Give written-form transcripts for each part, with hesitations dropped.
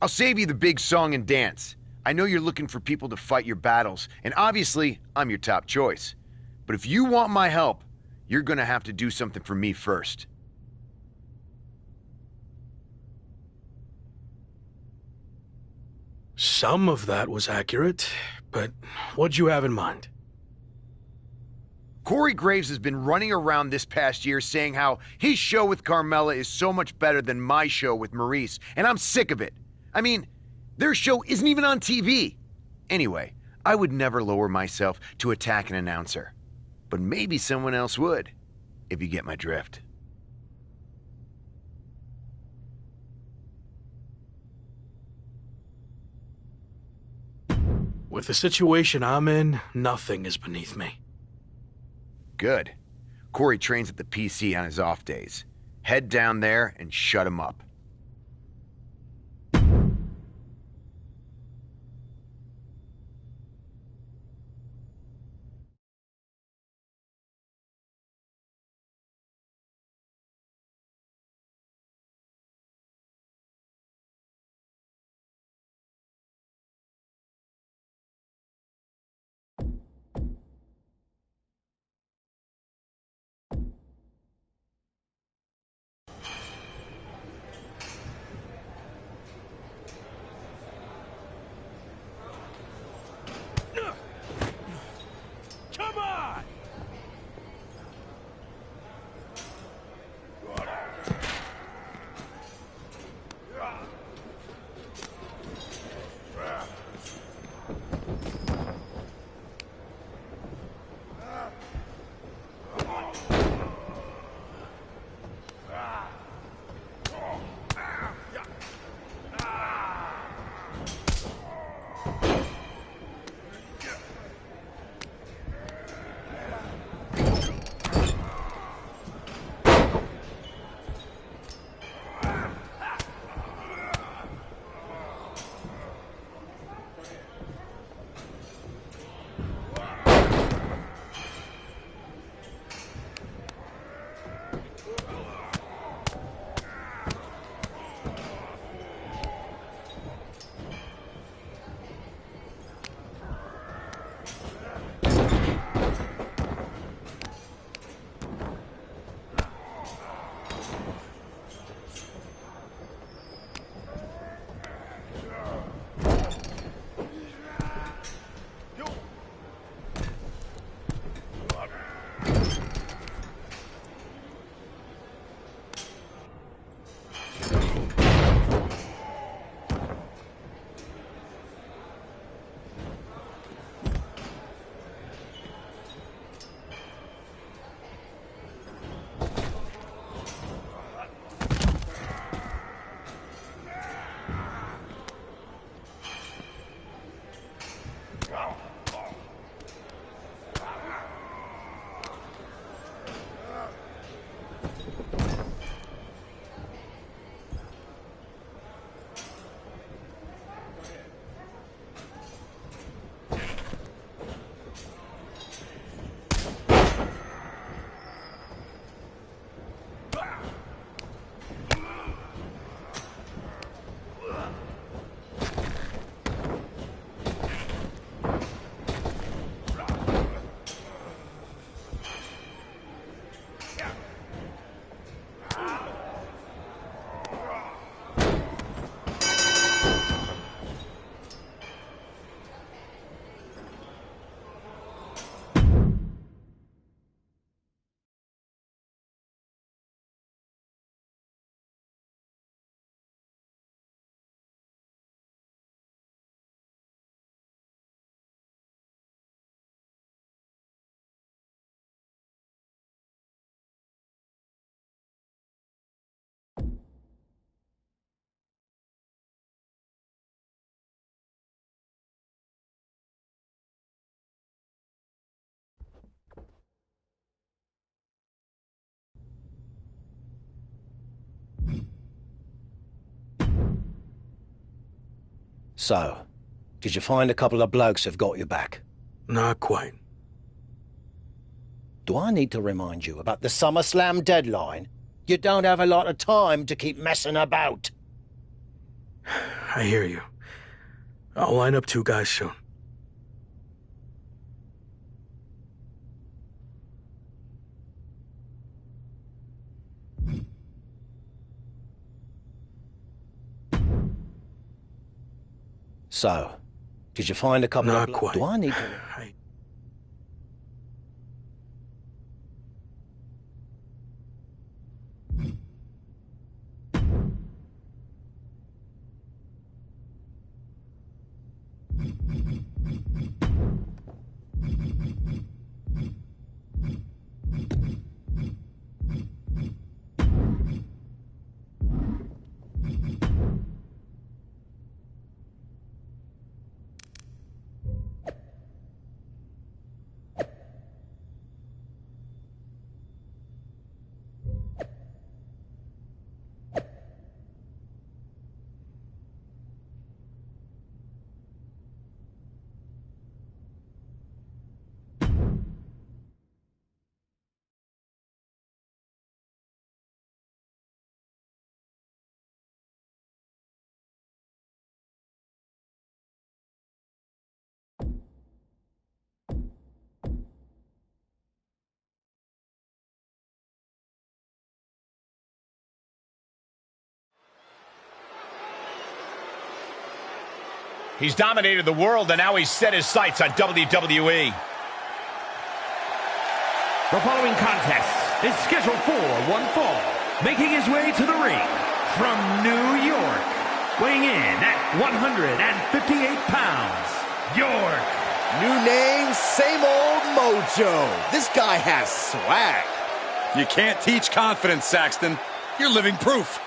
I'll save you the big song and dance. I know you're looking for people to fight your battles, and obviously, I'm your top choice. But if you want my help, you're gonna have to do something for me first. Some of that was accurate, but what'd you have in mind? Corey Graves has been running around this past year saying how his show with Carmella is so much better than my show with MyRISE, and I'm sick of it. I mean, their show isn't even on TV. Anyway, I would never lower myself to attack an announcer. But maybe someone else would, if you get my drift. With the situation I'm in, nothing is beneath me. Good. Corey trains at the PC on his off days. Head down there and shut him up. Come on! So, did you find a couple of blokes who've got your back? Not quite. Do I need to remind you about the SummerSlam deadline? You don't have a lot of time to keep messing about. I hear you. I'll line up 2 guys soon. So, did you find a couple Not of... quite. Do I need to... He's dominated the world, and now he's set his sights on WWE. The following contest is scheduled for one fall. Making his way to the ring from New York, weighing in at 158 pounds, York. New name, same old mojo. This guy has swag. You can't teach confidence, Saxton. You're living proof.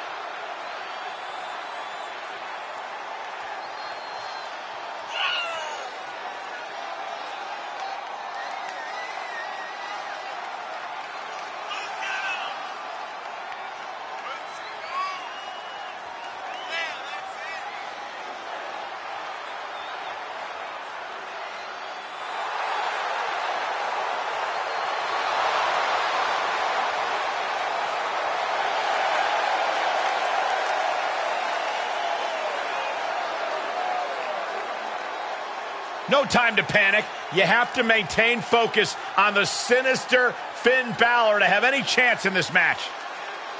No time to panic. You have to maintain focus on the sinister Finn Balor to have any chance in this match.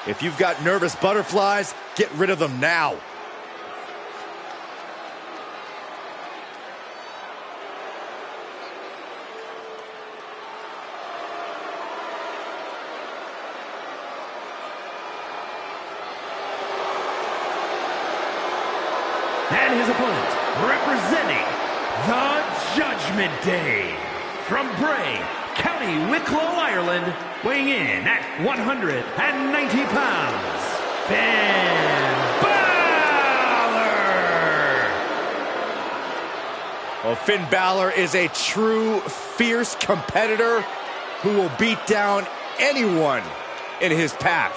If you've got nervous butterflies, get rid of them now. And his opponent, representing the Judgment Day, from Bray, County Wicklow, Ireland, weighing in at 190 pounds, Finn Balor! Well, Finn Balor is a true, fierce competitor who will beat down anyone in his path.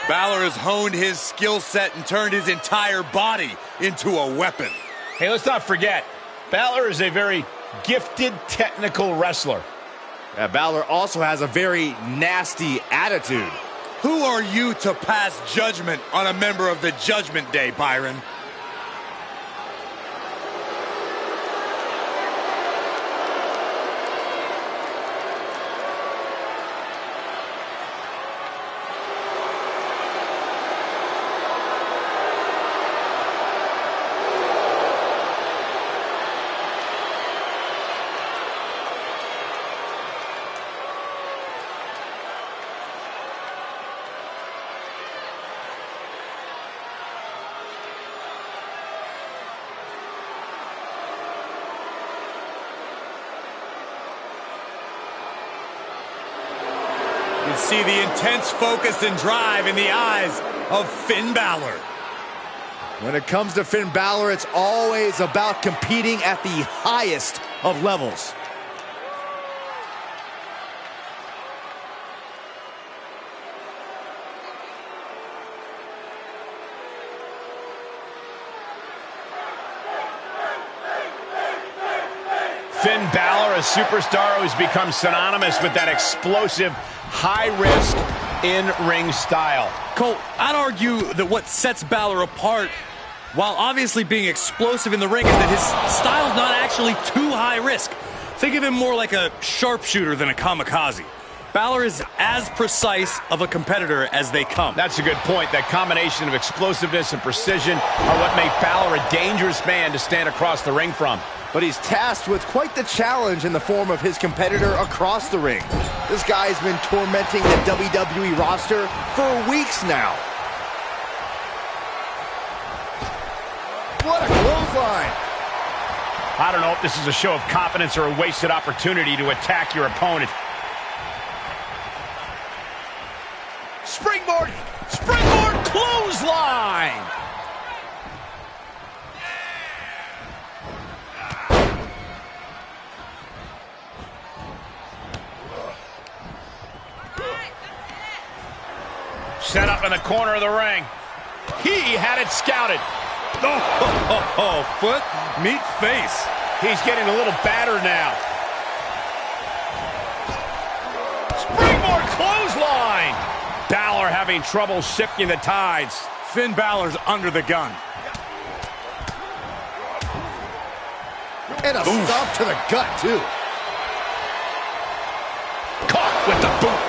Balor has honed his skill set and turned his entire body into a weapon. Hey, let's not forget, Balor is a very gifted technical wrestler. Yeah, Balor also has a very nasty attitude. Who are you to pass judgment on a member of the Judgment Day, Byron? You can see the intense focus and drive in the eyes of Finn Balor. When it comes to Finn Balor, it's always about competing at the highest of levels. Finn Balor, a superstar who's become synonymous with that explosive, high-risk, in-ring style. Cole, I'd argue that what sets Balor apart, while obviously being explosive in the ring, is that his style's not actually too high risk. Think of him more like a sharpshooter than a kamikaze. Balor is as precise of a competitor as they come. That's a good point. That combination of explosiveness and precision are what make Balor a dangerous man to stand across the ring from. But he's tasked with quite the challenge in the form of his competitor across the ring. This guy's been tormenting the WWE roster for weeks now. What a clothesline! I don't know if this is a show of confidence or a wasted opportunity to attack your opponent. Springboard! Springboard clothesline! Set up in the corner of the ring. He had it scouted. Foot, meet face. He's getting a little battered now. Springboard clothesline. Balor having trouble shifting the tides. Finn Balor's under the gun. And a stomp to the gut, too. Caught with the boot.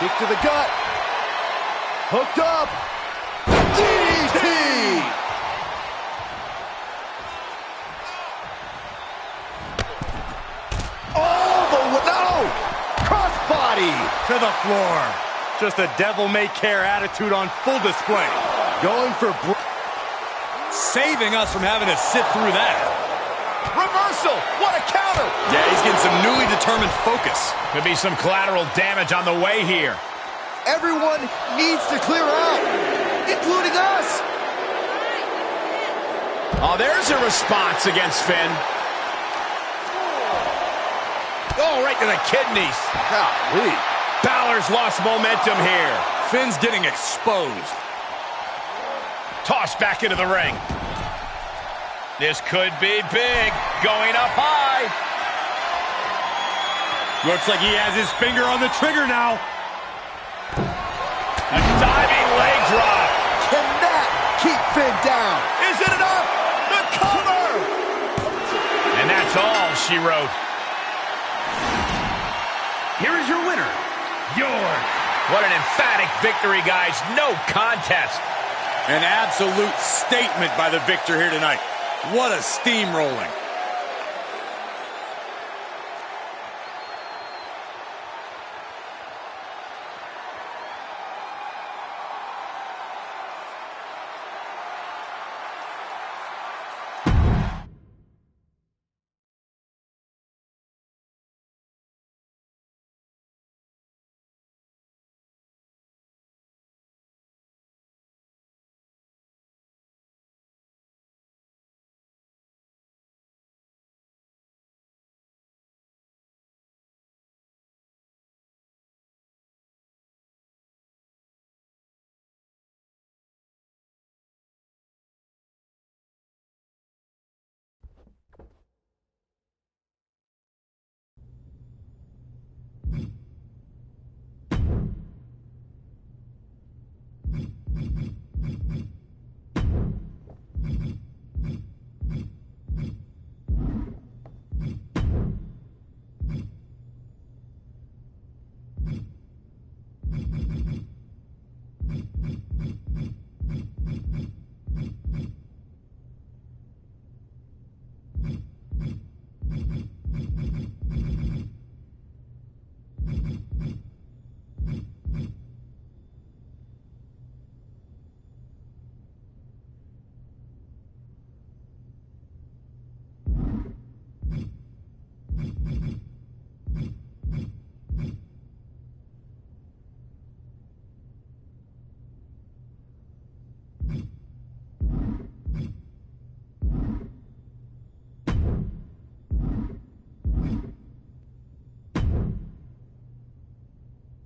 Kick to the gut. Hooked up. DDT! Oh, no! Crossbody! To the floor. Just a devil-may-care attitude on full display. Going for... Saving us from having to sit through that. Reversal. What a counter. Yeah, he's getting some newly determined focus. Could be some collateral damage on the way here. Everyone needs to clear out, including us. Oh, there's a response against Finn. Oh, right to the kidneys. Golly. Balor's lost momentum here. Finn's getting exposed. Tossed back into the ring. This could be big. Going up high. Looks like he has his finger on the trigger now. A diving leg drop. Can that keep Finn down? Is it enough? The cover! And that's all she wrote. Here is your winner, York. What an emphatic victory, guys. No contest. An absolute statement by the victor here tonight. What a steamrolling.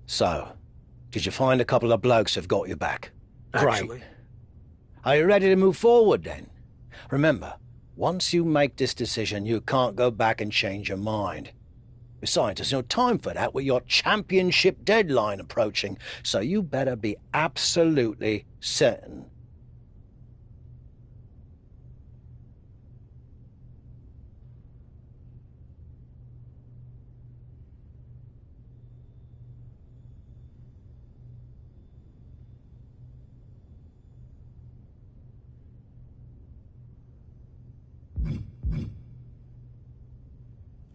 So, did you find a couple of blokes who've got your back? Actually. Great. Are you ready to move forward then? Remember, Once you make this decision, you can't go back and change your mind. Besides, there's no time for that with your championship deadline approaching, so you better be absolutely certain.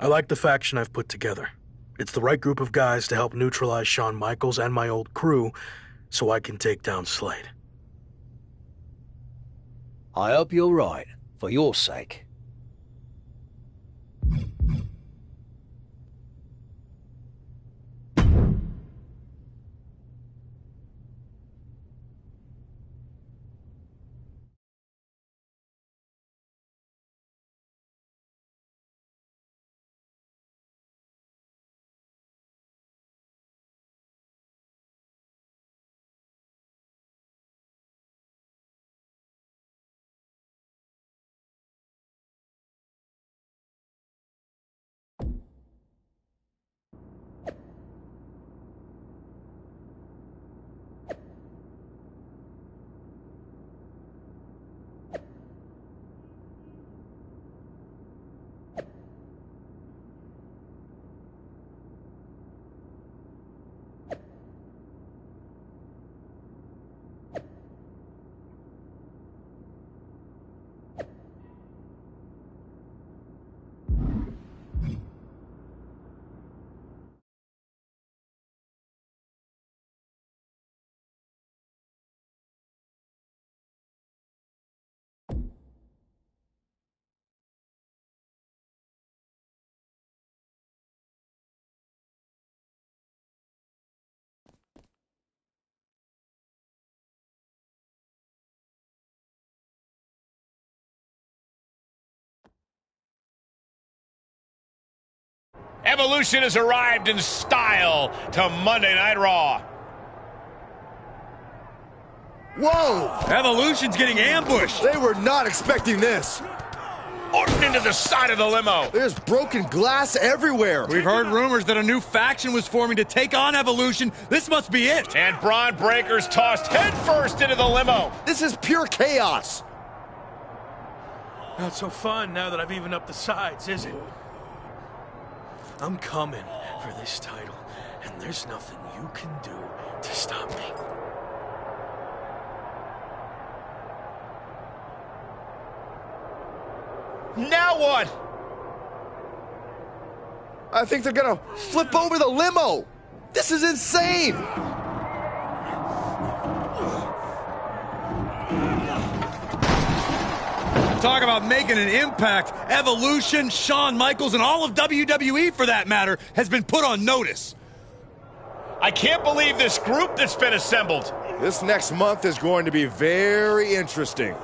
I like the faction I've put together. It's the right group of guys to help neutralize Shawn Michaels and my old crew, so I can take down Slade. I hope you're right, for your sake. Evolution has arrived in style to Monday Night Raw. Whoa! Evolution's getting ambushed. They were not expecting this. Orton into the side of the limo. There's broken glass everywhere. We've heard rumors that a new faction was forming to take on Evolution. This must be it. And Braun Breaker's tossed headfirst into the limo. This is pure chaos. Not so fun now that I've evened up the sides, is it? I'm coming for this title, and there's nothing you can do to stop me. Now what? I think they're gonna flip over the limo. This is insane. Talk about making an impact. Evolution, Shawn Michaels, and all of WWE, for that matter, has been put on notice. I can't believe this group that's been assembled. This next month is going to be very interesting.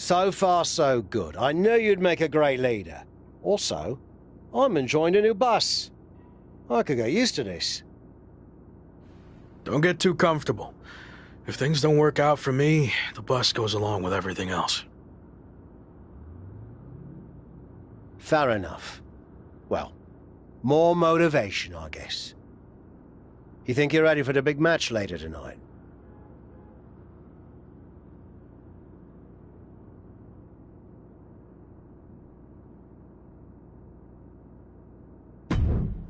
So far, so good. I knew you'd make a great leader. Also, I'm enjoying a new bus. I could get used to this. Don't get too comfortable. If things don't work out for me, the bus goes along with everything else. Fair enough. Well, more motivation, I guess. You think you're ready for the big match later tonight?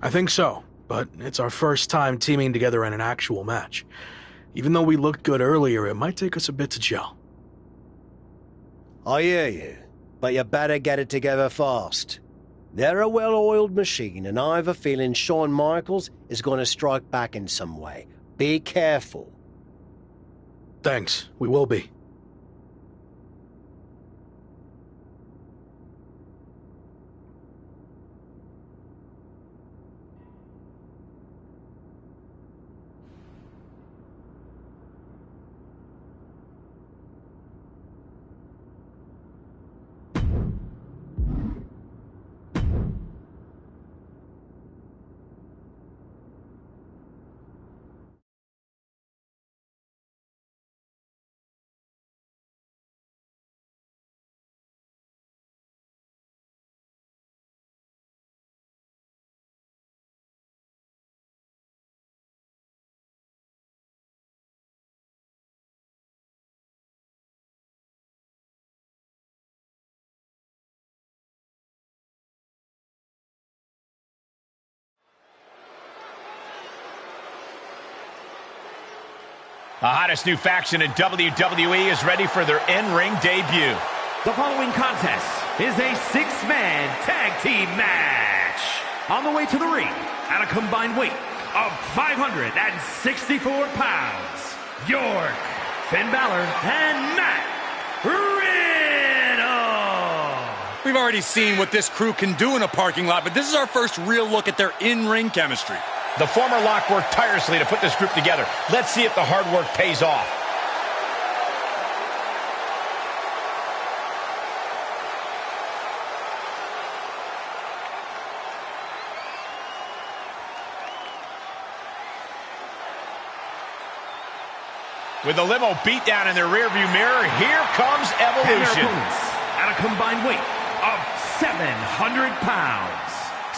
I think so, but it's our first time teaming together in an actual match. Even though we looked good earlier, it might take us a bit to gel. I hear you, but you better get it together fast. They're a well-oiled machine, and I have a feeling Shawn Michaels is going to strike back in some way. Be careful. Thanks, we will be. The hottest new faction in WWE is ready for their in-ring debut. The following contest is a six-man tag team match. On the way to the ring, at a combined weight of 564 pounds, York, Finn Balor, and Matt Riddle. We've already seen what this crew can do in a parking lot, but this is our first real look at their in-ring chemistry. The former Lock worked tirelessly to put this group together. Let's see if the hard work pays off. With the limo beat down in their rearview mirror, here comes Evolution. And their opponents, at a combined weight of 700 pounds,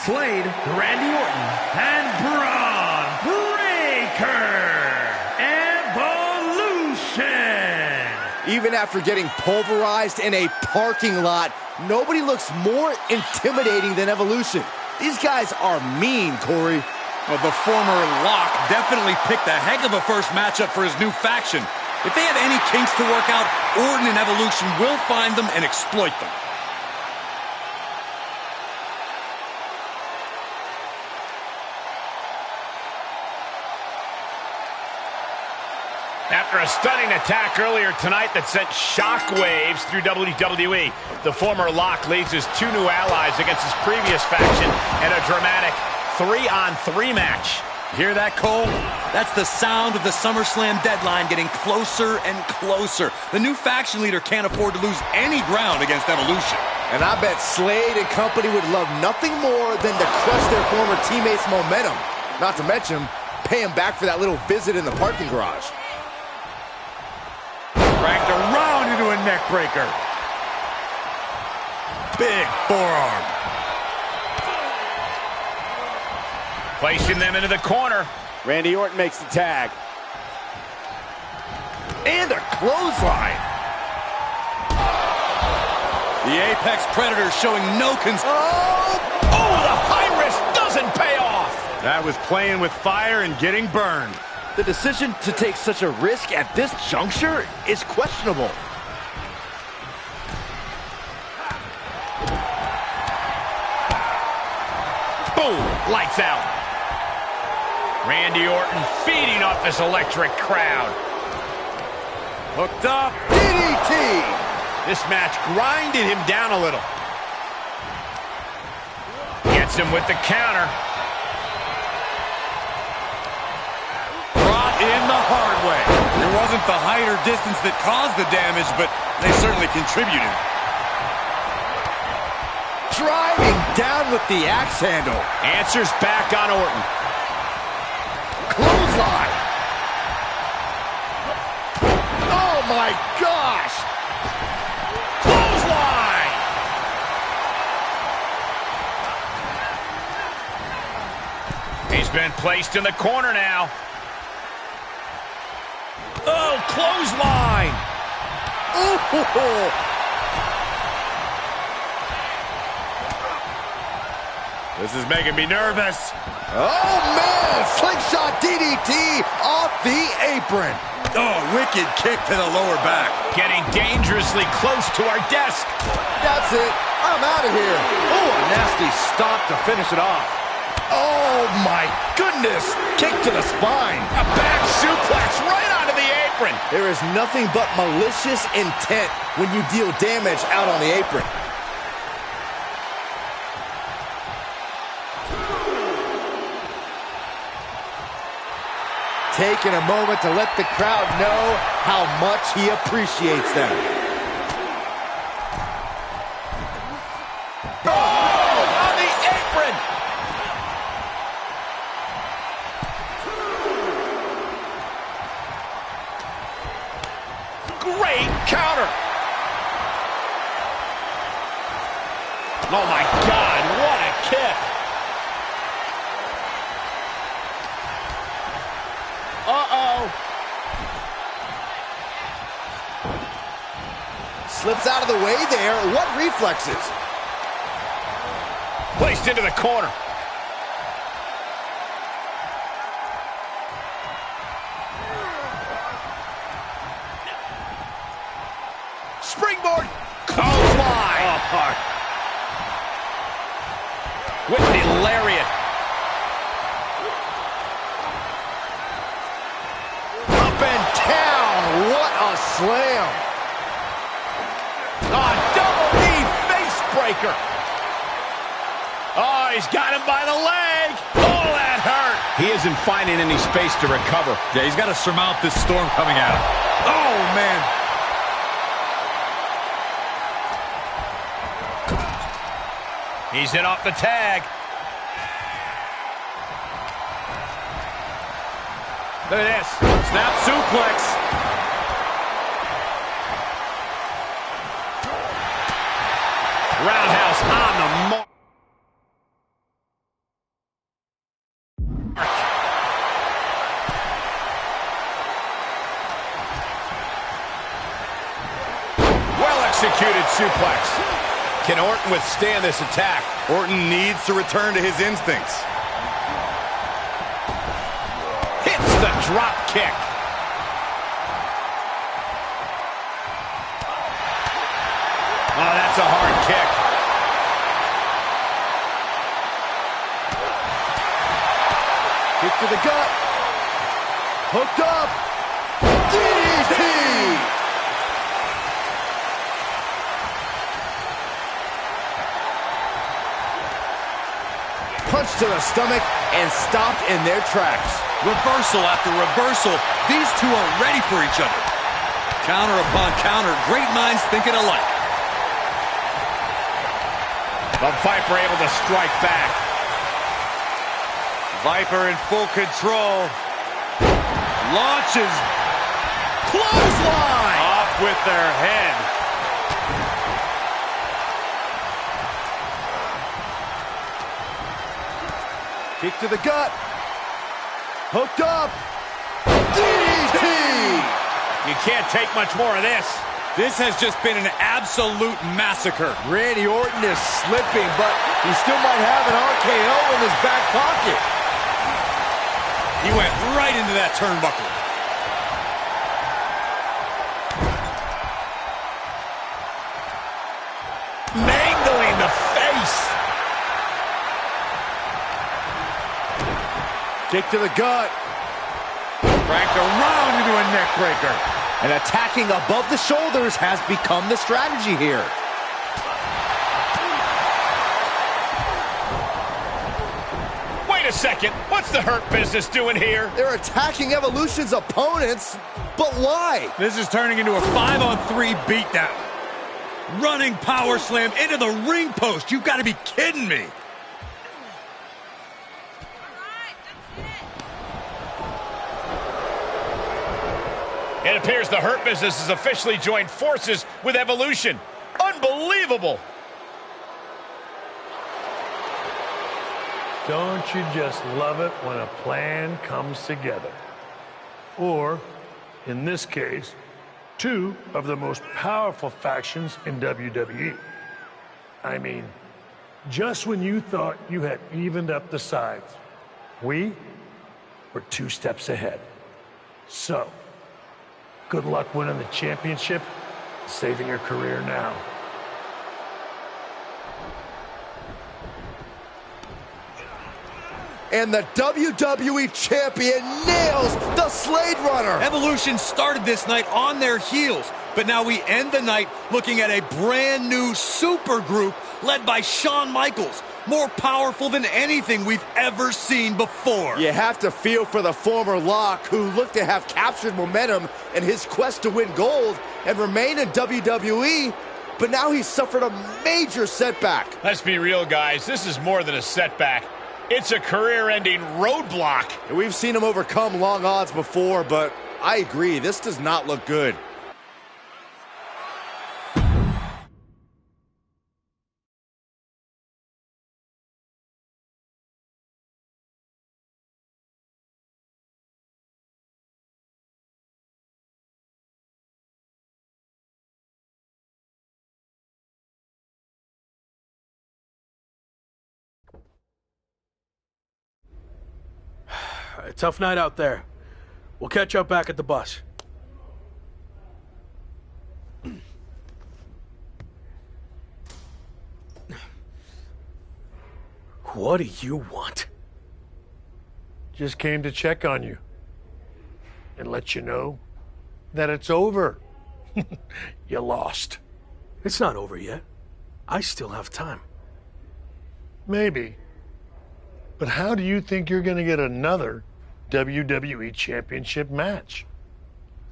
Slade, Randy Orton, and Braun Breaker. Evolution. Even after getting pulverized in a parking lot, nobody looks more intimidating than Evolution. These guys are mean, Corey. Well, the former Lock definitely picked a heck of a first matchup for his new faction. If they have any kinks to work out, Orton and Evolution will find them and exploit them. After a stunning attack earlier tonight that sent shockwaves through WWE, the former Lock leads his two new allies against his previous faction in a dramatic 3-on-3 match. Hear that, Cole? That's the sound of the SummerSlam deadline getting closer and closer. The new faction leader can't afford to lose any ground against Evolution. And I bet Slade and company would love nothing more than to crush their former teammates' momentum. Not to mention, pay them back for that little visit in the parking garage. Dragged around into a neck breaker. Big forearm. Placing them into the corner. Randy Orton makes the tag. And a clothesline. The Apex Predator showing no concern. Oh, the high risk doesn't pay off. That was playing with fire and getting burned. The decision to take such a risk at this juncture is questionable. Boom, lights out. Randy Orton feeding off this electric crowd. Hooked up. DDT! This match grinded him down a little. Gets him with the counter. Brought in the hard way. It wasn't the height or distance that caused the damage, but they certainly contributed. Driving down with the axe handle. Answers back on Orton. Clothesline. Oh my gosh. Clothesline. He's been placed in the corner now. Oh, clothesline. Ooh. This is making me nervous. Oh, man! Slingshot DDT off the apron. Oh, wicked kick to the lower back. Getting dangerously close to our desk. That's it. I'm out of here. Oh, a nasty stop to finish it off. Oh, my goodness. Kick to the spine. A back suplex right onto the apron. There is nothing but malicious intent when you deal damage out on the apron. Taking a moment to let the crowd know how much he appreciates them. Oh, on the apron. Great counter. Oh, my God, what a kick. Uh-oh. Slips out of the way there. What reflexes? Placed into the corner. Springboard. Clothesline. Oh. With the lariat. What a slam. Oh, double knee face breaker. Oh, he's got him by the leg. Oh, that hurt. He isn't finding any space to recover. Yeah, he's got to surmount this storm coming at him. Oh, man. He's in off the tag. Look at this. Snap suplex. Roundhouse on the mark. Well-executed suplex. Can Orton withstand this attack? Orton needs to return to his instincts. Hits the drop kick. Oh, that's a hard kick. Kick to the gut. Hooked up. DDT! Punch to the stomach and stopped in their tracks. Reversal after reversal. These two are ready for each other. Counter upon counter. Great minds thinking alike. The Viper able to strike back. Viper in full control. Launches. Clothesline! Off with their head. Kick to the gut. Hooked up. DDT! You can't take much more of this. This has just been an absolute massacre. Randy Orton is slipping, but he still might have an RKO in his back pocket. He went right into that turnbuckle. Mangling the face. Kick to the gut. Cranked around into a neck breaker. And attacking above the shoulders has become the strategy here. Wait a second. What's the Hurt Business doing here? They're attacking Evolution's opponents, but why? This is turning into a 5-on-3 beatdown. Running power slam into the ring post. You've got to be kidding me. It appears the Hurt Business has officially joined forces with Evolution. Unbelievable! Don't you just love it when a plan comes together? Or, in this case, two of the most powerful factions in WWE. I mean, just when you thought you had evened up the sides. We were 2 steps ahead. So, good luck winning the championship, saving your career now. And the WWE Champion nails the Slade Runner. Evolution started this night on their heels, but now we end the night looking at a brand new super group led by Shawn Michaels, more powerful than anything we've ever seen before. You have to feel for the former Lock, who looked to have captured momentum in his quest to win gold and remain in WWE, but now he's suffered a major setback. Let's be real, guys. This is more than a setback. It's a career-ending roadblock. We've seen him overcome long odds before, but I agree, this does not look good. Tough night out there. We'll catch up back at the bus. What do you want? Just came to check on you and let you know that it's over. You lost. It's not over yet. I still have time. Maybe. But how do you think you're going to get another WWE Championship match?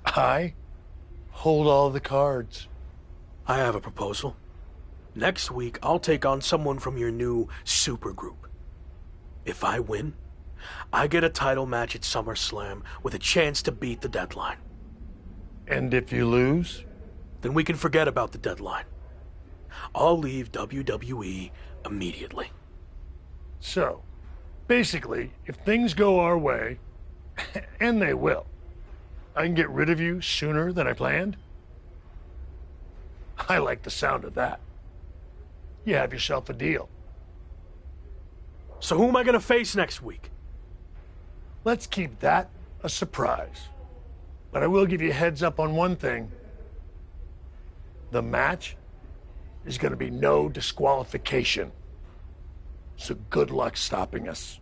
I hold all the cards. I have a proposal. Next week, I'll take on someone from your new supergroup. If I win, I get a title match at SummerSlam with a chance to beat the deadline. And if you lose? Then we can forget about the deadline. I'll leave WWE immediately. So, basically, if things go our way, and they will, I can get rid of you sooner than I planned? I like the sound of that. You have yourself a deal. So who am I going to face next week? Let's keep that a surprise. But I will give you a heads up on one thing. The match is going to be no disqualification. So good luck stopping us.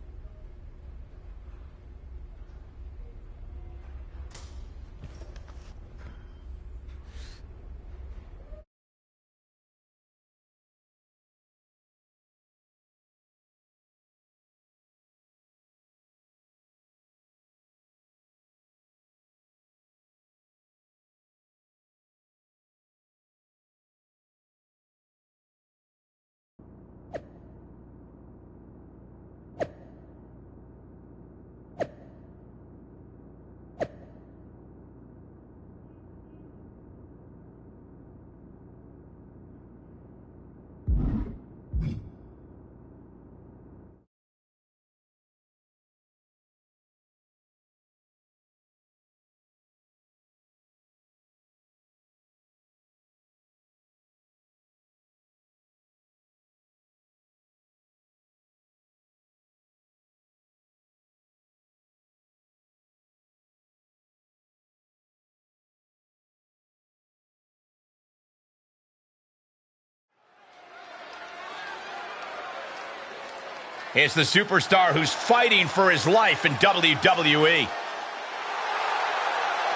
It's the superstar who's fighting for his life in WWE.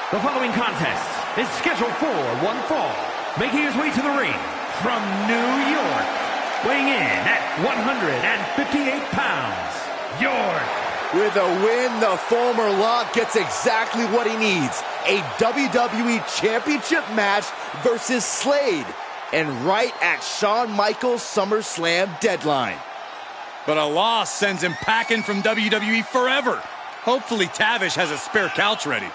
The following contest is scheduled for one fall. Making his way to the ring from New York, weighing in at 158 pounds, York. With a win, the former Lock gets exactly what he needs. A WWE Championship match versus Slade. And right at Shawn Michaels' SummerSlam deadline. But a loss sends him packing from WWE forever. Hopefully Tavish has a spare couch ready.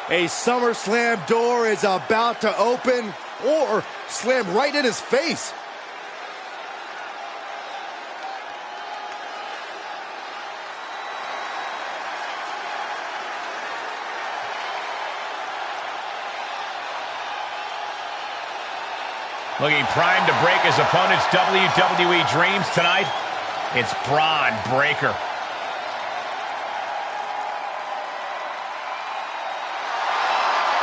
A SummerSlam door is about to open or slam right in his face. Looking primed to break his opponent's WWE dreams tonight, it's Braun Breaker.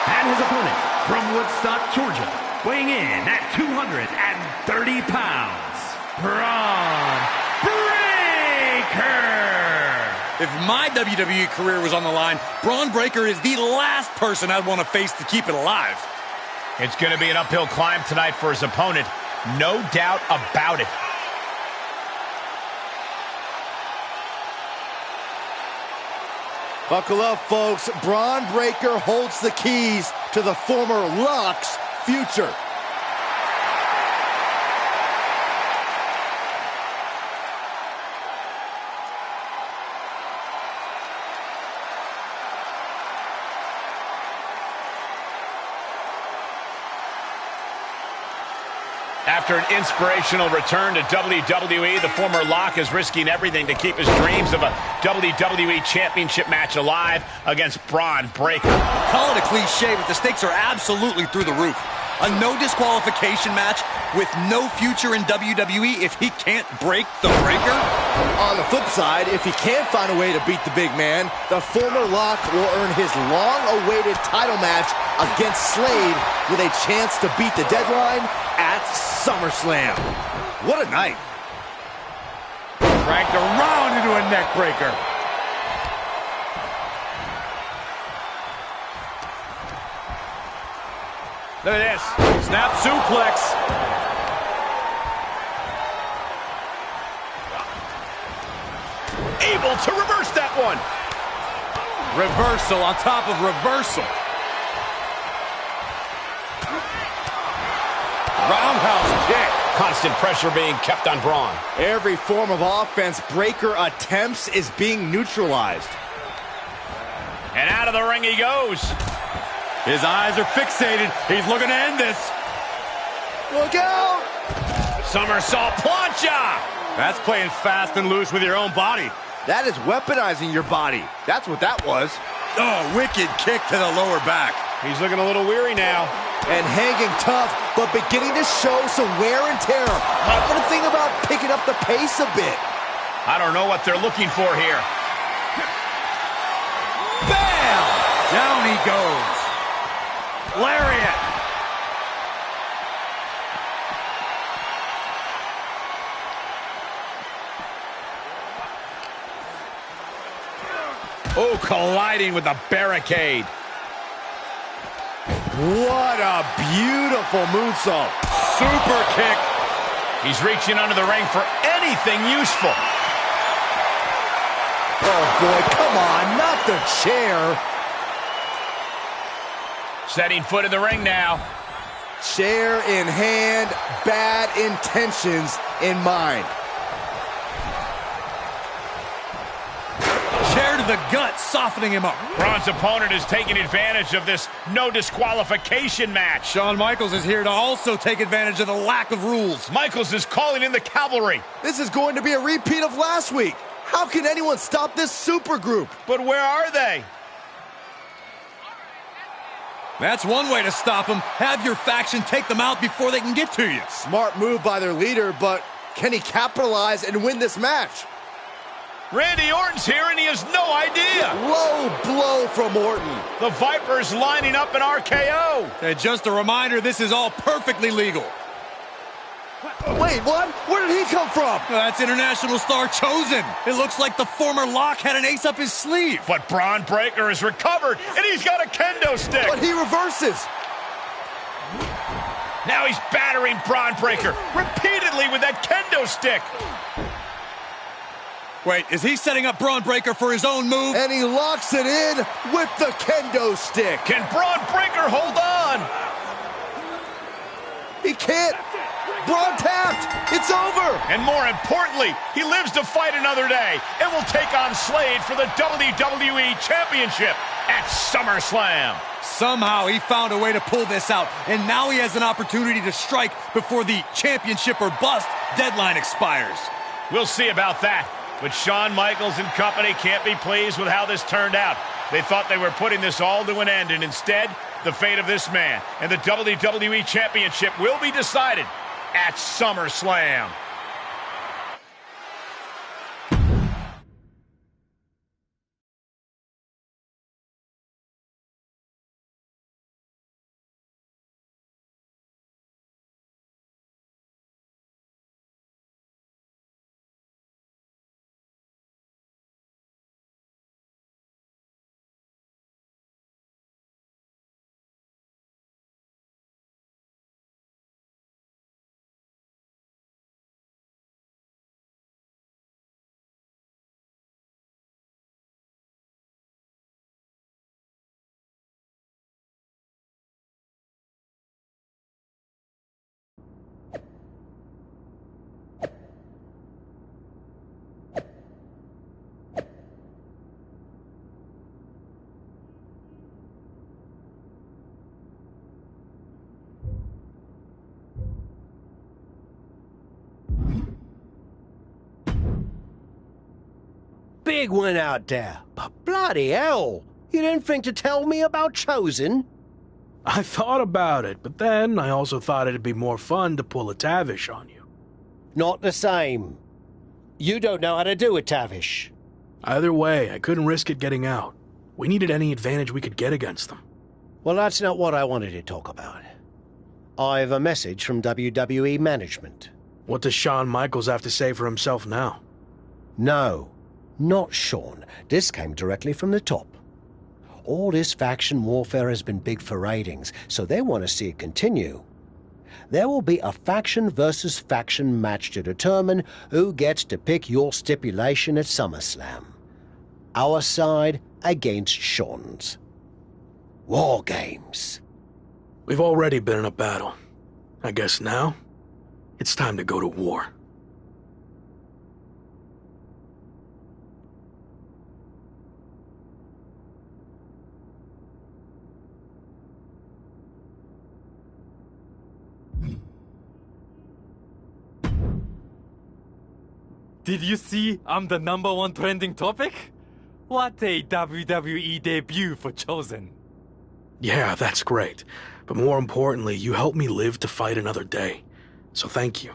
And his opponent from Woodstock, Georgia, weighing in at 230 pounds, Braun Breaker. If my WWE career was on the line, Braun Breaker is the last person I'd want to face to keep it alive. It's going to be an uphill climb tonight for his opponent, no doubt about it. Buckle up, folks. Braun Breaker holds the keys to the former Luck's future. After an inspirational return to WWE, the former Lock is risking everything to keep his dreams of a WWE Championship match alive against Braun Breaker. Call it a cliche, but the stakes are absolutely through the roof. A no disqualification match with no future in WWE if he can't break the Breaker? On the flip side, if he can't find a way to beat the big man, the former Lock will earn his long-awaited title match against Slade with a chance to beat the deadline at SummerSlam. What a night. Cranked around into a neck breaker. Look at this. Snap suplex. Able to reverse that one. Reversal on top of reversal. Roundhouse kick. Constant pressure being kept on Braun. Every form of offense Breaker attempts is being neutralized. And out of the ring he goes. His eyes are fixated. He's looking to end this. Look out! Somersault plancha. That's playing fast and loose with your own body. That is weaponizing your body. That's what that was. Oh, wicked kick to the lower back. He's looking a little weary now. And hanging tough, but beginning to show some wear and tear. Might want to think about picking up the pace a bit. I don't know what they're looking for here. Bam! Down he goes. Lariat. Oh, colliding with the barricade. What a beautiful moonsault. Super kick. He's reaching under the ring for anything useful. Oh, boy, come on, not the chair. Setting foot in the ring now. Chair in hand, bad intentions in mind. Chair to the gut, softening him up. Braun's opponent is taking advantage of this no disqualification match. Shawn Michaels is here to also take advantage of the lack of rules. Michaels is calling in the cavalry. This is going to be a repeat of last week. How can anyone stop this super group? But where are they? That's one way to stop them. Have your faction take them out before they can get to you. Smart move by their leader, but can he capitalize and win this match? Randy Orton's here and he has no idea. Low blow from Orton. The Viper's lining up an RKO. And just a reminder, this is all perfectly legal. Wait, what? Where did he come from? That's international star Chosen. It looks like the former Lock had an ace up his sleeve. But Braun Breaker has recovered, and he's got a kendo stick. But he reverses. Now he's battering Braun Breaker repeatedly with that kendo stick. Wait, is he setting up Braun Breaker for his own move? And he locks it in with the kendo stick. Can Braun Breaker hold on? He can't. Braun tapped. It's over. And more importantly, he lives to fight another day and will take on Slade for the WWE Championship at SummerSlam. Somehow he found a way to pull this out, and now he has an opportunity to strike before the championship or bust deadline expires. We'll see about that, but Shawn Michaels and company can't be pleased with how this turned out. They thought they were putting this all to an end, and instead, the fate of this man and the WWE Championship will be decided at SummerSlam. Big one out there, but bloody hell, you didn't think to tell me about Chosen? I thought about it, but then I also thought it'd be more fun to pull a Tavish on you. Not the same. You don't know how to do a Tavish. Either way, I couldn't risk it getting out. We needed any advantage we could get against them. Well, that's not what I wanted to talk about. I have a message from WWE management. What does Shawn Michaels have to say for himself now? No, not Shawn. This came directly from the top. All this faction warfare has been big for ratings, so they want to see it continue. There will be a faction versus faction match to determine who gets to pick your stipulation at SummerSlam. Our side against Shawn's. War games. We've already been in a battle. I guess now, it's time to go to war. Did you see I'm the #1 trending topic? What a WWE debut for Chosen. Yeah, that's great. But more importantly, you helped me live to fight another day. So thank you.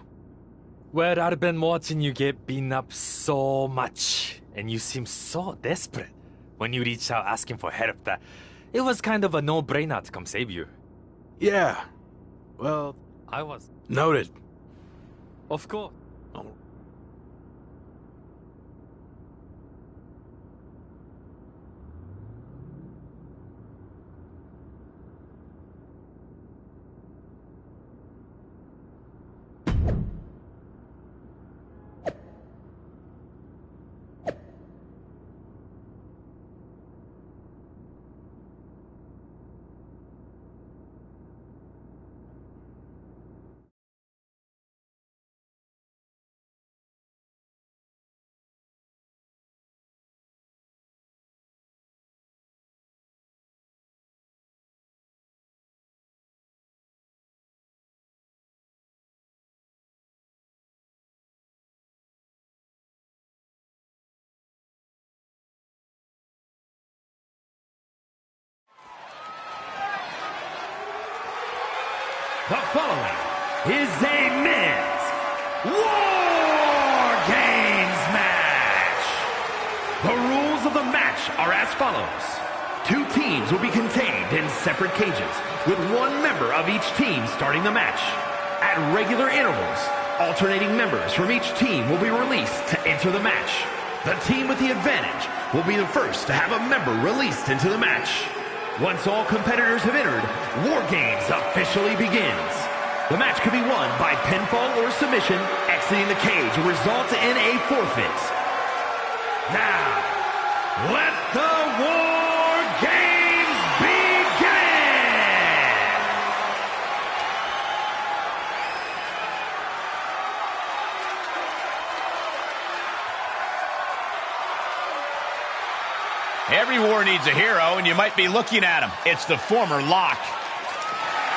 Well, I've been watching you get beaten up so much, and you seem so desperate when you reached out asking for help that it was kind of a no-brainer to come save you. Yeah. Well, I was. Noted. Of course. Oh. The following is a men's War Games match. The rules of the match are as follows. 2 teams will be contained in separate cages, with 1 member of each team starting the match. At regular intervals, alternating members from each team will be released to enter the match. The team with the advantage will be the first to have a member released into the match. Once all competitors have entered, War Games officially begins. The match could be won by pinfall or submission. Exiting the cage will result in a forfeit. Now, let the War Games begin! Every war needs a hero, and you might be looking at him. It's the former Lock.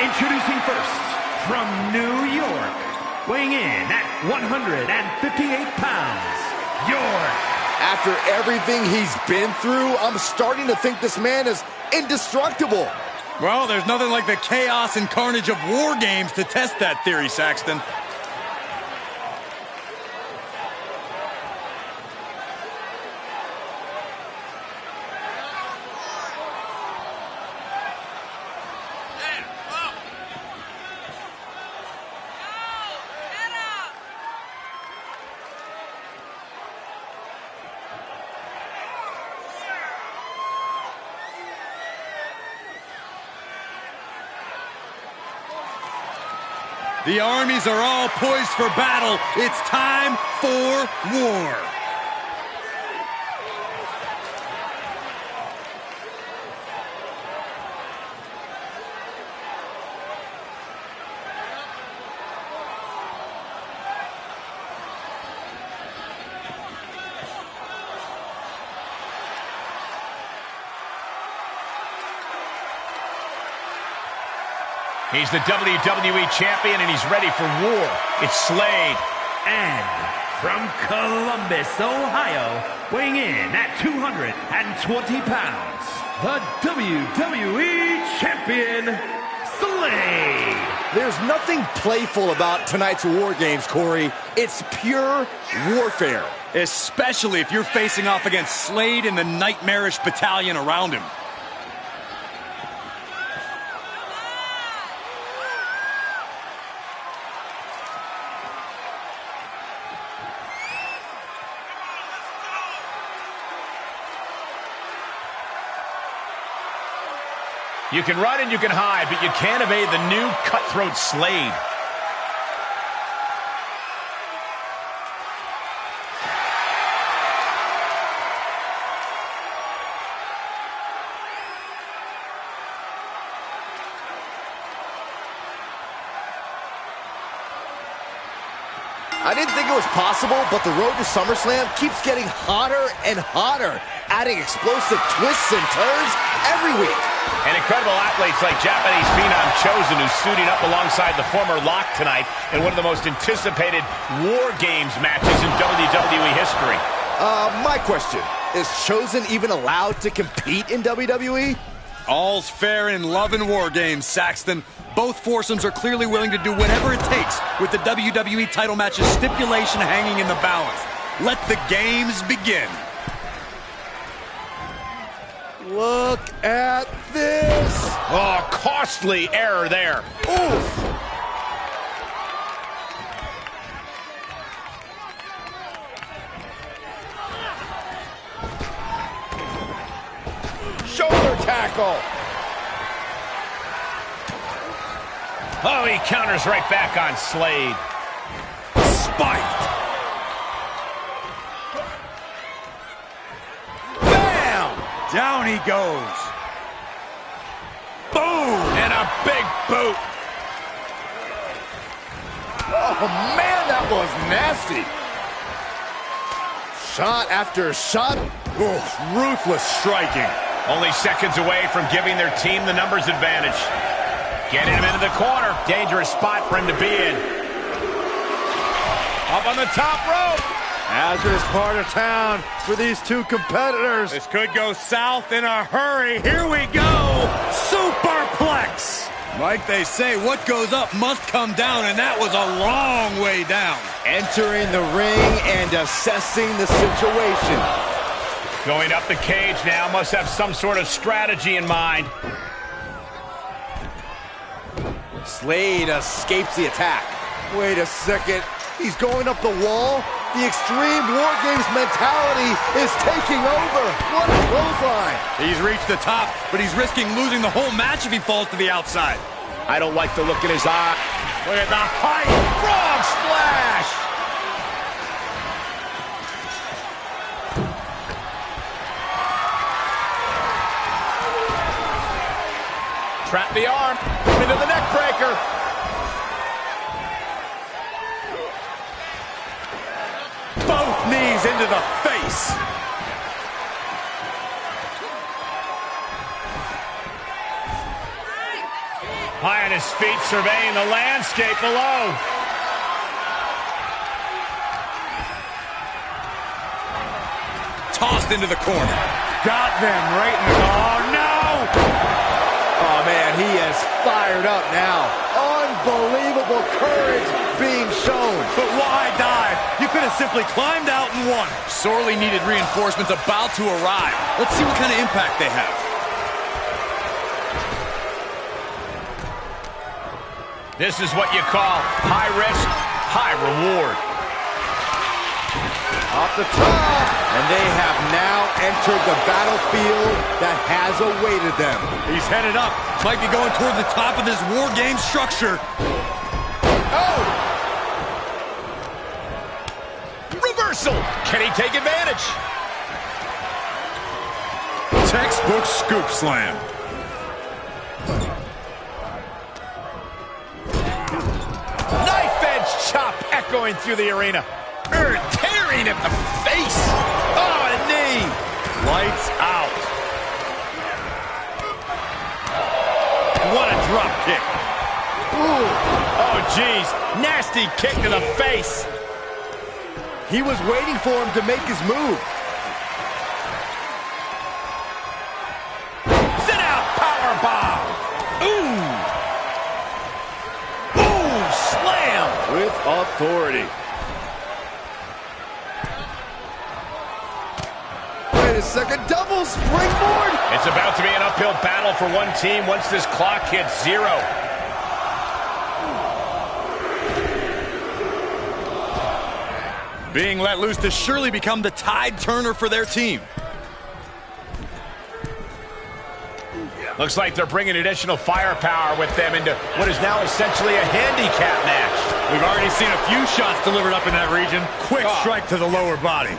Introducing first, from New York, weighing in at 158 pounds, York. After everything he's been through, I'm starting to think this man is indestructible. Well, there's nothing like the chaos and carnage of war games to test that theory, Saxton. The armies are all poised for battle. It's time for war. He's the WWE champion, and he's ready for war. It's Slade. And from Columbus, Ohio, weighing in at 220 pounds, the WWE champion, Slade. There's nothing playful about tonight's War Games, Corey. It's pure warfare. Especially if you're facing off against Slade and the nightmarish battalion around him. You can run and you can hide, but you can't evade the new cutthroat Slade. I didn't think it was possible, but the road to SummerSlam keeps getting hotter and hotter, adding explosive twists and turns every week. And incredible athletes like Japanese phenom Chosen, who's suiting up alongside the former Lock tonight in one of the most anticipated War Games matches in WWE history. My question, is Chosen even allowed to compete in WWE? All's fair in love and war games, Saxton. Both foursomes are clearly willing to do whatever it takes with the WWE title match's stipulation hanging in the balance. Let the games begin. Look at this. Oh, costly error there. Oof. Shoulder tackle. Oh, he counters right back on Slade. Spiked. Bam! Down he goes. Boom! And a big boot. Oh, man, that was nasty. Shot after shot. Oof, ruthless striking. Only seconds away from giving their team the numbers advantage. Getting him into the corner. Dangerous spot for him to be in. Up on the top rope. Hazardous part of town for these two competitors. This could go south in a hurry. Here we go. Superplex. Like they say, what goes up must come down, and that was a long way down. Entering the ring and assessing the situation. Going up the cage now. Must have some sort of strategy in mind. Slade escapes the attack. Wait a second. He's going up the wall. The Extreme War Games mentality is taking over. What a clothesline. He's reached the top, but he's risking losing the whole match if he falls to the outside. I don't like the look in his eye. Look at the height. Frog splash. Trap the arm into the neck breaker. Both knees into the face. High on his feet, surveying the landscape below. Tossed into the corner. Got them right in the... Oh, no! Oh, man, he is fired up now. Unbelievable courage being shown. But why dive? You could have simply climbed out and won. Sorely needed reinforcements about to arrive. Let's see what kind of impact they have. This is what you call high risk, high reward. Off the top, and they have now entered the battlefield that has awaited them. He's headed up. Might be going toward the top of this war game structure. Oh! Reversal! Can he take advantage? Textbook scoop slam. Knife edge chop echoing through the arena. Tearing at the face. Oh, a knee. Lights out. What a drop kick. Ooh. Oh, geez. Nasty kick to the face. He was waiting for him to make his move. Sit out powerbomb. Ooh. Ooh, slam. With authority. Wait a second, double springboard! It's about to be an uphill battle for one team once this clock hits 0. Being let loose to surely become the tide turner for their team. Looks like they're bringing additional firepower with them into what is now essentially a handicap match. We've already seen a few shots delivered up in that region. Quick strike to the lower body.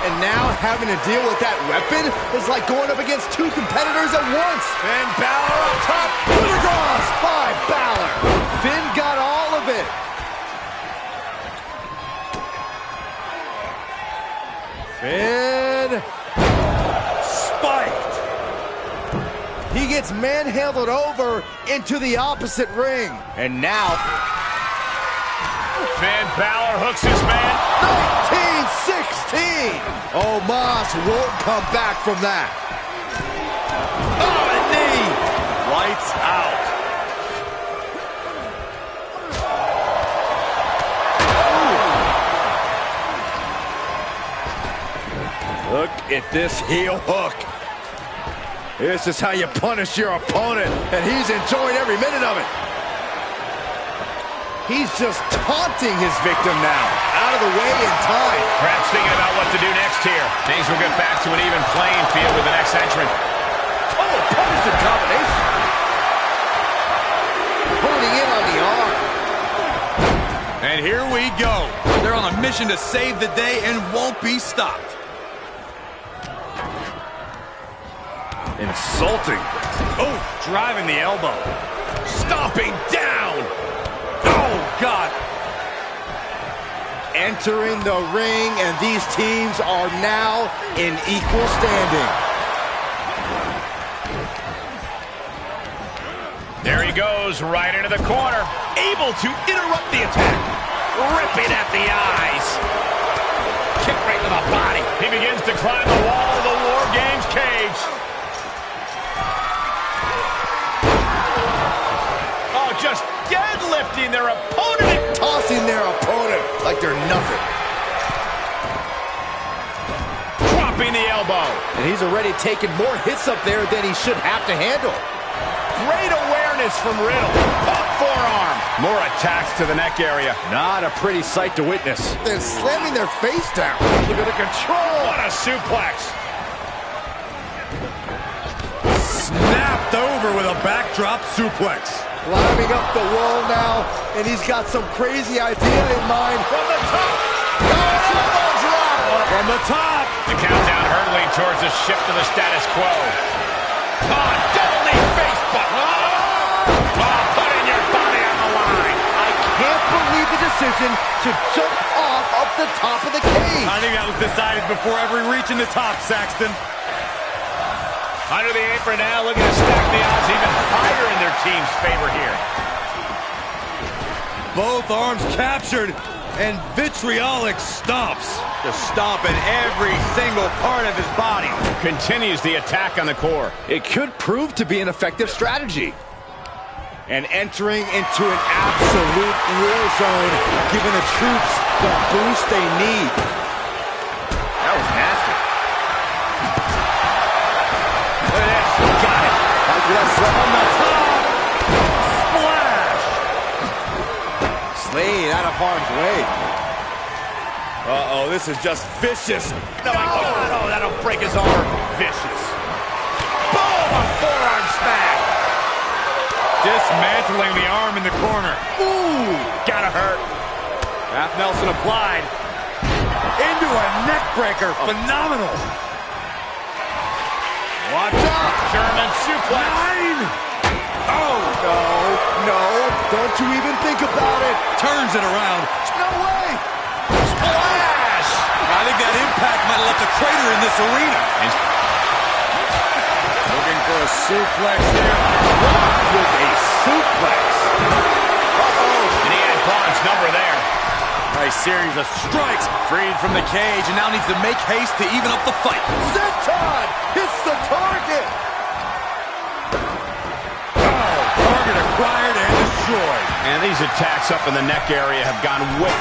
And now having to deal with that weapon is like going up against two competitors at once. And Balor up top. Cross by Balor. Finn got all of it. Finn spiked. He gets manhandled over into the opposite ring. And now Finn Balor hooks his man. 1916. Omos won't come back from that. Oh, a knee. Lights out. Look at this heel hook. This is how you punish your opponent, and he's enjoying every minute of it. He's just taunting his victim now. Out of the way in time. Perhaps thinking about what to do next here. Things will get back to an even playing field with the next entrant. Oh, punishing combination. Holding in on the arm. And here we go. They're on a mission to save the day and won't be stopped. Insulting. Oh, driving the elbow. Stomping down. Oh, God. Entering the ring, and these teams are now in equal standing. There he goes, right into the corner. Able to interrupt the attack. Ripping at the eyes. Kick right to the body. He begins to climb the wall of the War Games cage. Oh, just deadlifting their opponent. Tossing their opponent like they're nothing. Dropping the elbow. And he's already taken more hits up there than he should have to handle. Great awareness from Riddle. Up forearm. More attacks to the neck area. Not a pretty sight to witness. They're slamming their face down. Look at the control. What a suplex. Snapped over with a backdrop suplex. Climbing up the wall now, and he's got some crazy idea in mind. From the top. Elbow drop. From the top. The countdown hurtling towards a shift to the status quo. Oh, double knee face button. Oh, putting your body on the line. I can't believe the decision to jump off of the top of the cage. I think that was decided before ever reaching the top, Saxton. Under the apron now, looking to stack the odds even higher in their team's favor here. Both arms captured, and vitriolic stomps. Just stomping every single part of his body. Continues the attack on the core. It could prove to be an effective strategy. And entering into an absolute war zone, giving the troops the boost they need. That was nasty. Look at this. Got it. On the top. Splash. Slade out of harm's way. Uh-oh, this is just vicious. No, my God. Oh, that'll break his arm. Vicious. Boom! A forearm smack. Dismantling the arm in the corner. Ooh! Gotta hurt. Half Nelson applied. Into a neck breaker. Phenomenal. Watch out. German suplex. 9. Oh! No, don't you even think about it. Turns it around. No way. Splash! I think that impact might have left a crater in this arena. Looking for a suplex here. Blocked with a suplex. And he had Braun's number there. Nice series of strikes. Freed from the cage and now needs to make haste to even up the fight. Senton hits the target. Target acquired and destroyed. And these attacks up in the neck area have gone way.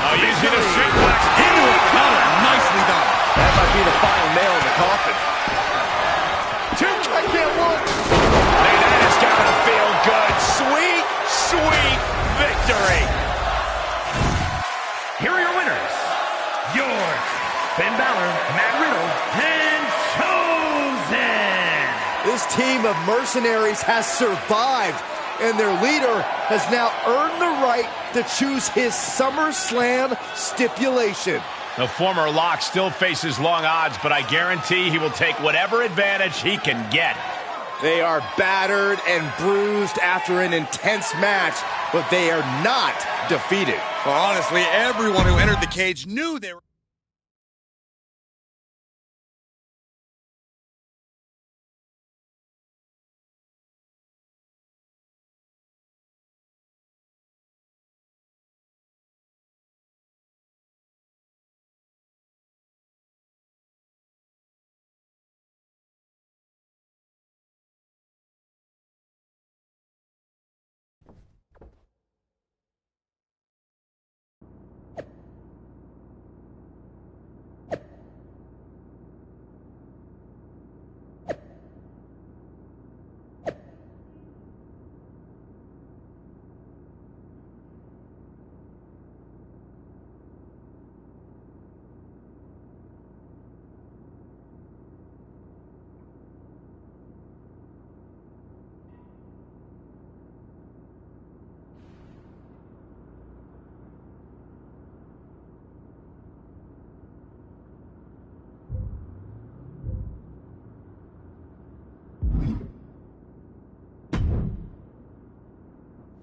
Oh, using a suplex Into a counter. Nicely done. That might be the final nail in the coffin. I can't look. Hey, that has got to feel good. Sweet, sweet victory. Here are your winners. York, Finn Balor, Matt Riddle, and Chosen. This team of mercenaries has survived, and their leader has now earned the right to choose his SummerSlam stipulation. The former Lock still faces long odds, but I guarantee he will take whatever advantage he can get. They are battered and bruised after an intense match, but they are not defeated. Well, honestly, everyone who entered the cage knew they were...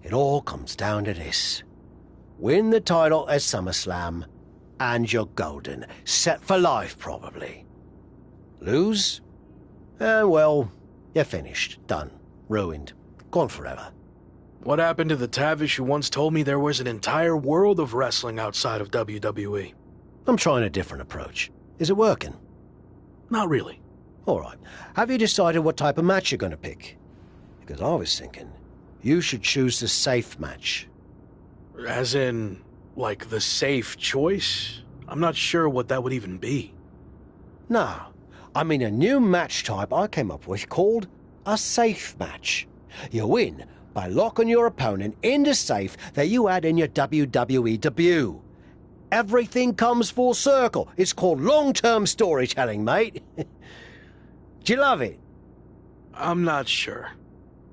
It all comes down to this. Win the title at SummerSlam, and you're golden. Set for life, probably. Lose? Well, you're finished. Done. Ruined. Gone forever. What happened to the Tavish who once told me there was an entire world of wrestling outside of WWE? I'm trying a different approach. Is it working? Not really. All right. Have you decided what type of match you're going to pick? Because I was thinking you should choose the safe match. As in, like, the safe choice? I'm not sure what that would even be. No. I mean a new match type I came up with called a safe match. You win by locking your opponent in the safe that you had in your WWE debut. Everything comes full circle. It's called long-term storytelling, mate. Do you love it? I'm not sure.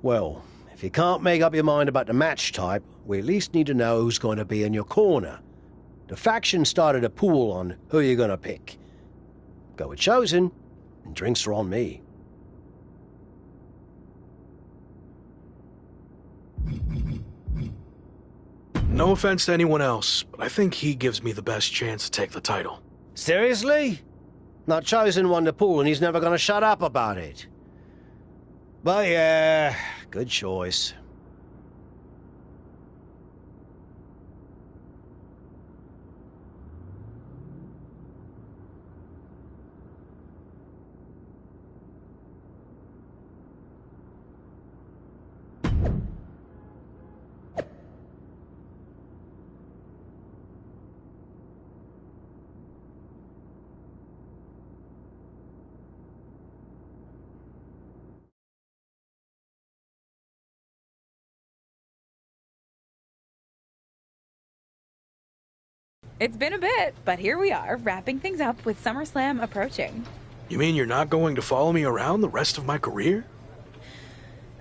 Well, if you can't make up your mind about the match type, we at least need to know who's going to be in your corner. The faction started a pool on who you're going to pick. Go with Chosen, and drinks are on me. No offense to anyone else, but I think he gives me the best chance to take the title. Seriously? Not chosen one to pull, and he's never gonna shut up about it. But yeah, good choice. It's been a bit, but here we are, wrapping things up with SummerSlam approaching. You mean you're not going to follow me around the rest of my career?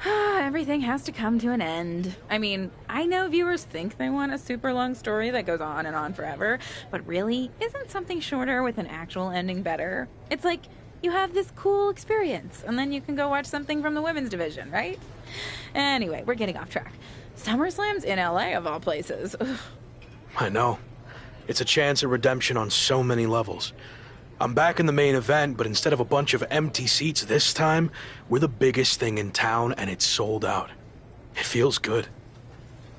Everything has to come to an end. I mean, I know viewers think they want a super long story that goes on and on forever, but really, isn't something shorter with an actual ending better? It's like you have this cool experience, and then you can go watch something from the women's division, right? Anyway, we're getting off track. SummerSlam's in LA, of all places. Ugh. I know. It's a chance at redemption on so many levels. I'm back in the main event, but instead of a bunch of empty seats this time, we're the biggest thing in town and it's sold out. It feels good.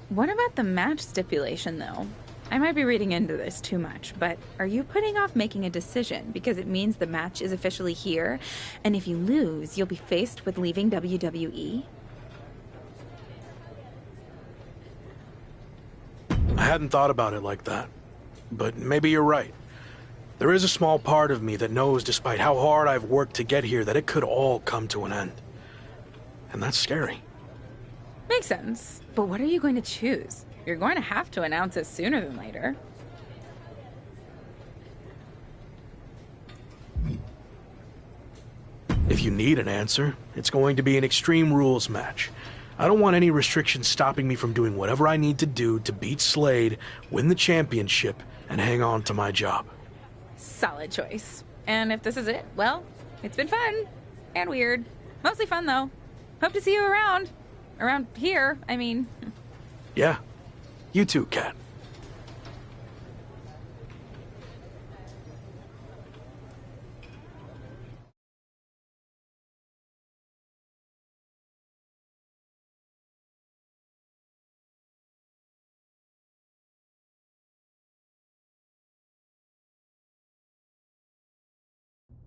What about the match stipulation, though? I might be reading into this too much, but are you putting off making a decision because it means the match is officially here, and if you lose, you'll be faced with leaving WWE? I hadn't thought about it like that. But maybe you're right. There is a small part of me that knows, despite how hard I've worked to get here, that it could all come to an end. And that's scary. Makes sense. But what are you going to choose? You're going to have to announce it sooner than later. If you need an answer, it's going to be an Extreme Rules match. I don't want any restrictions stopping me from doing whatever I need to do to beat Slade, win the championship, and hang on to my job. Solid choice. And if this is it, well, it's been fun. And weird. Mostly fun, though. Hope to see you around. Around here, I mean. Yeah. You too, Kat.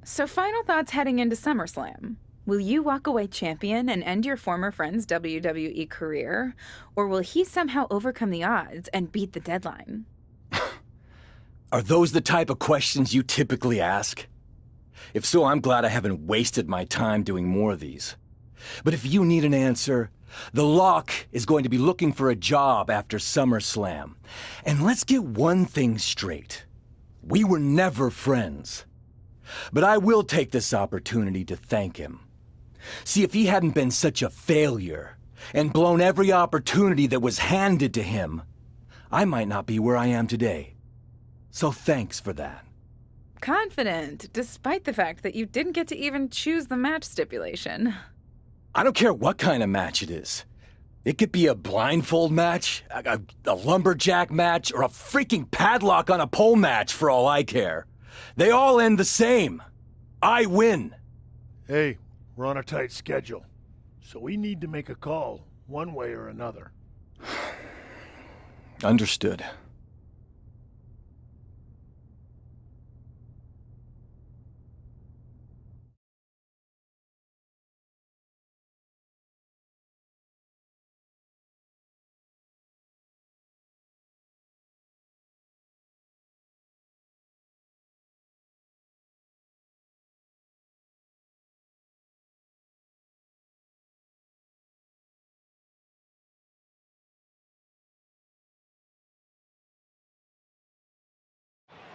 So final thoughts heading into SummerSlam. Will you walk away champion and end your former friend's WWE career? Or will he somehow overcome the odds and beat the deadline? Are those the type of questions you typically ask? If so, I'm glad I haven't wasted my time doing more of these. But if you need an answer, the Lock is going to be looking for a job after SummerSlam. And let's get one thing straight. We were never friends. But I will take this opportunity to thank him. See, if he hadn't been such a failure and blown every opportunity that was handed to him, I might not be where I am today. So thanks for that. Confident, despite the fact that you didn't get to even choose the match stipulation. I don't care what kind of match it is. It could be a blindfold match, a lumberjack match, or a freaking padlock on a pole match for all I care. They all end the same. I win. Hey, we're on a tight schedule, so we need to make a call one way or another. Understood.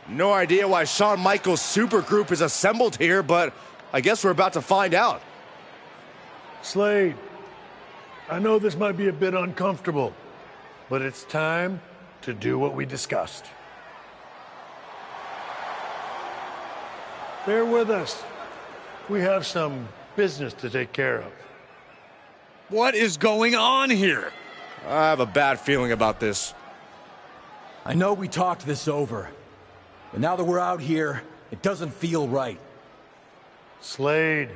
No idea why Shawn Michaels' supergroup is assembled here, but I guess we're about to find out. Slade, I know this might be a bit uncomfortable, but it's time to do what we discussed. Bear with us. We have some business to take care of. What is going on here? I have a bad feeling about this. I know we talked this over. But now that we're out here, it doesn't feel right. Slade,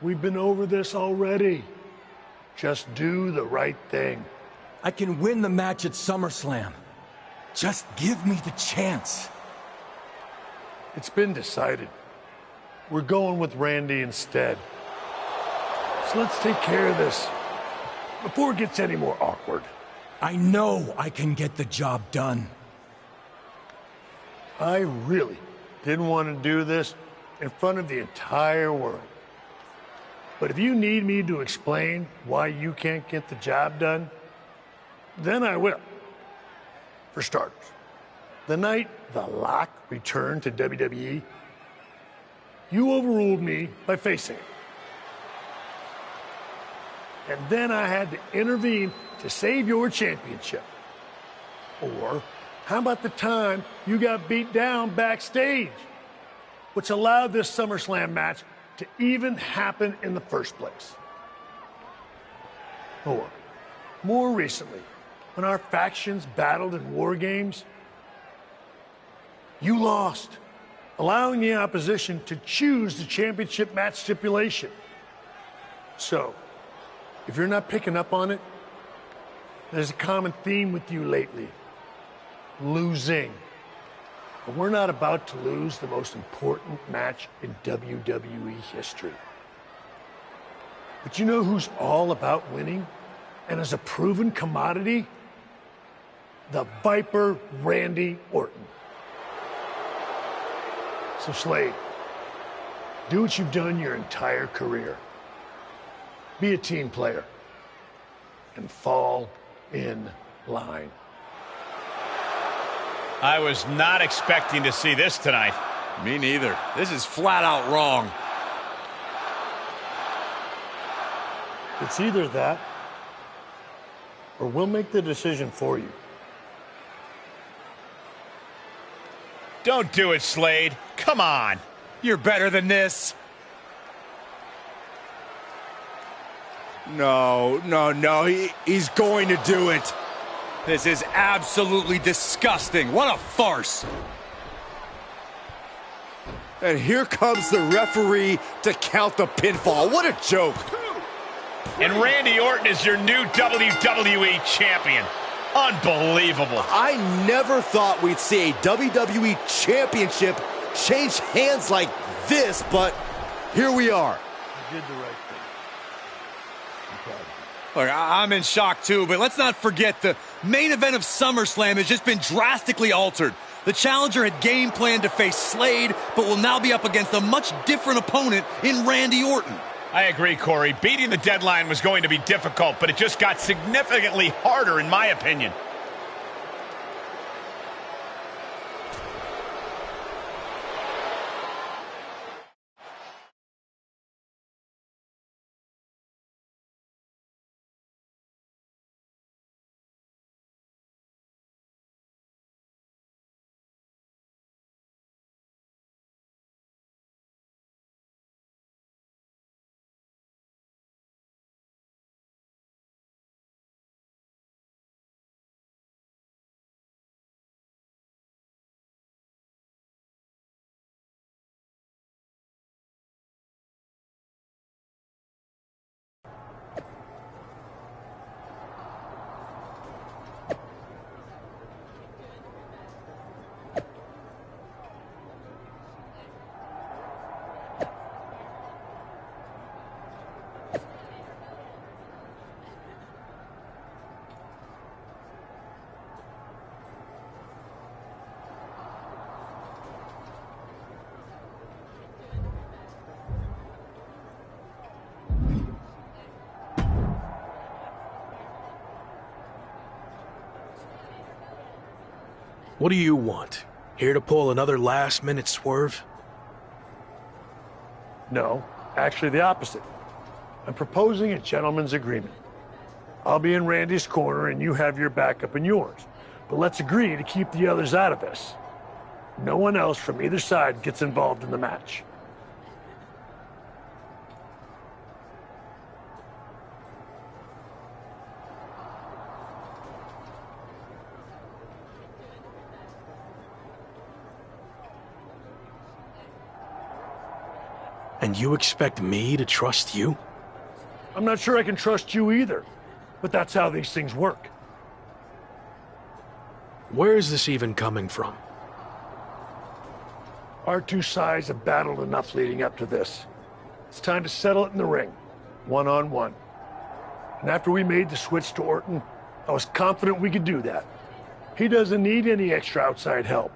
we've been over this already. Just do the right thing. I can win the match at SummerSlam. Just give me the chance. It's been decided. We're going with Randy instead. So let's take care of this before it gets any more awkward. I know I can get the job done. I really didn't want to do this in front of the entire world. But if you need me to explain why you can't get the job done, then I will. For starters, the night The Lock returned to WWE, you overruled me by facing it. And then I had to intervene to save your championship. Or how about the time you got beat down backstage, which allowed this SummerSlam match to even happen in the first place? Or, more recently, when our factions battled in war games, you lost, allowing the opposition to choose the championship match stipulation. So, if you're not picking up on it, there's a common theme with you lately: losing. But we're not about to lose the most important match in WWE history. But you know who's all about winning and is a proven commodity? The Viper Randy Orton. So Slade, do what you've done your entire career. Be a team player and fall in line. I was not expecting to see this tonight. Me neither. This is flat out wrong. It's either that, or we'll make the decision for you. Don't do it, Slade. Come on. You're better than this. No. He's going to do it. This is absolutely disgusting. What a farce. And here comes the referee to count the pinfall. What a joke. And Randy Orton is your new WWE champion. Unbelievable. I never thought we'd see a WWE championship change hands like this, but here we are. You did the right thing. I'm proud of you. Look, I'm in shock too, but let's not forget the main event of SummerSlam has just been drastically altered. The challenger had game planned to face Slade, but will now be up against a much different opponent in Randy Orton. I agree, Corey. Beating the deadline was going to be difficult, but it just got significantly harder, in my opinion. What do you want? Here to pull another last-minute swerve? No, actually the opposite. I'm proposing a gentleman's agreement. I'll be in Randy's corner and you have your backup in yours. But let's agree to keep the others out of this. No one else from either side gets involved in the match. And you expect me to trust you? I'm not sure I can trust you either, but that's how these things work. Where is this even coming from? Our two sides have battled enough leading up to this. It's time to settle it in the ring, one-on-one. And after we made the switch to Orton, I was confident we could do that. He doesn't need any extra outside help.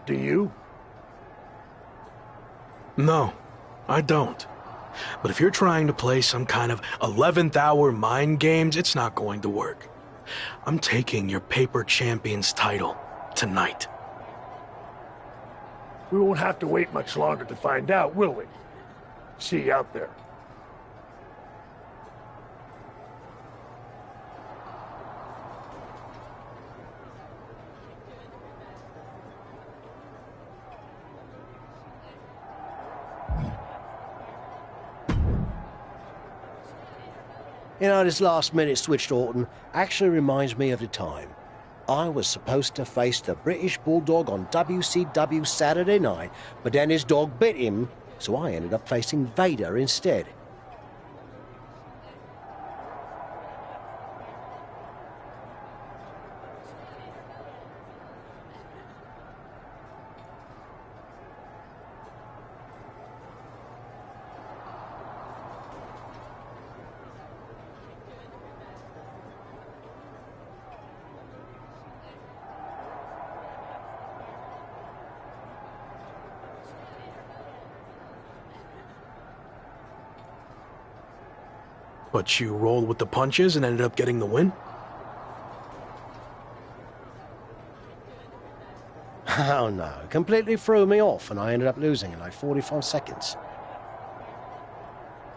Do you? No, I don't. But if you're trying to play some kind of 11th hour mind games, it's not going to work. I'm taking your paper champion's title tonight. We won't have to wait much longer to find out, will we? See you out there. You know, this last-minute switch to Orton actually reminds me of the time I was supposed to face the British Bulldog on WCW Saturday night, but then his dog bit him, so I ended up facing Vader instead. But you rolled with the punches and ended up getting the win? Oh no, completely threw me off and I ended up losing in like 45 seconds.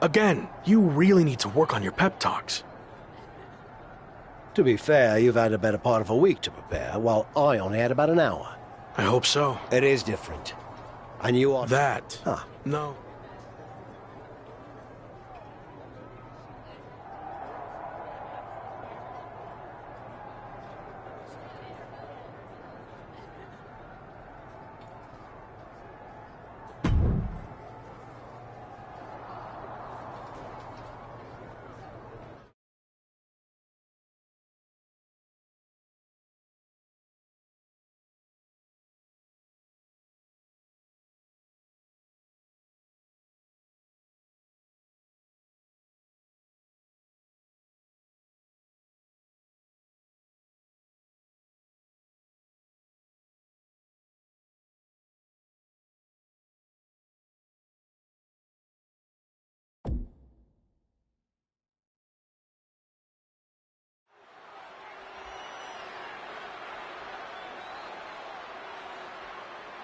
Again, you really need to work on your pep talks. To be fair, you've had a better part of a week to prepare, while I only had about an hour. I hope so. It is different. And you are... That? Huh. No.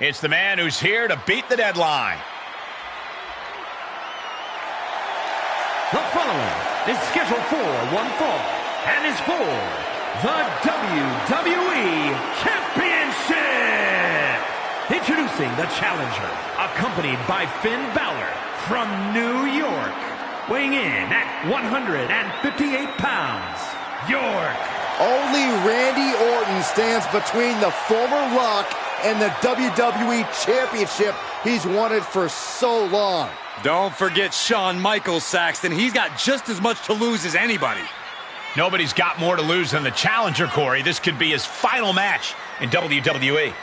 It's the man who's here to beat the deadline. The following is scheduled for one fall and is for the WWE Championship. Introducing the challenger, accompanied by Finn Balor from New York, weighing in at 158 pounds, York. Only Randy Orton stands between the former Rock and the WWE Championship he's wanted for so long. Don't forget Shawn Michaels, Saxton. He's got just as much to lose as anybody. Nobody's got more to lose than the challenger, Corey. This could be his final match in WWE.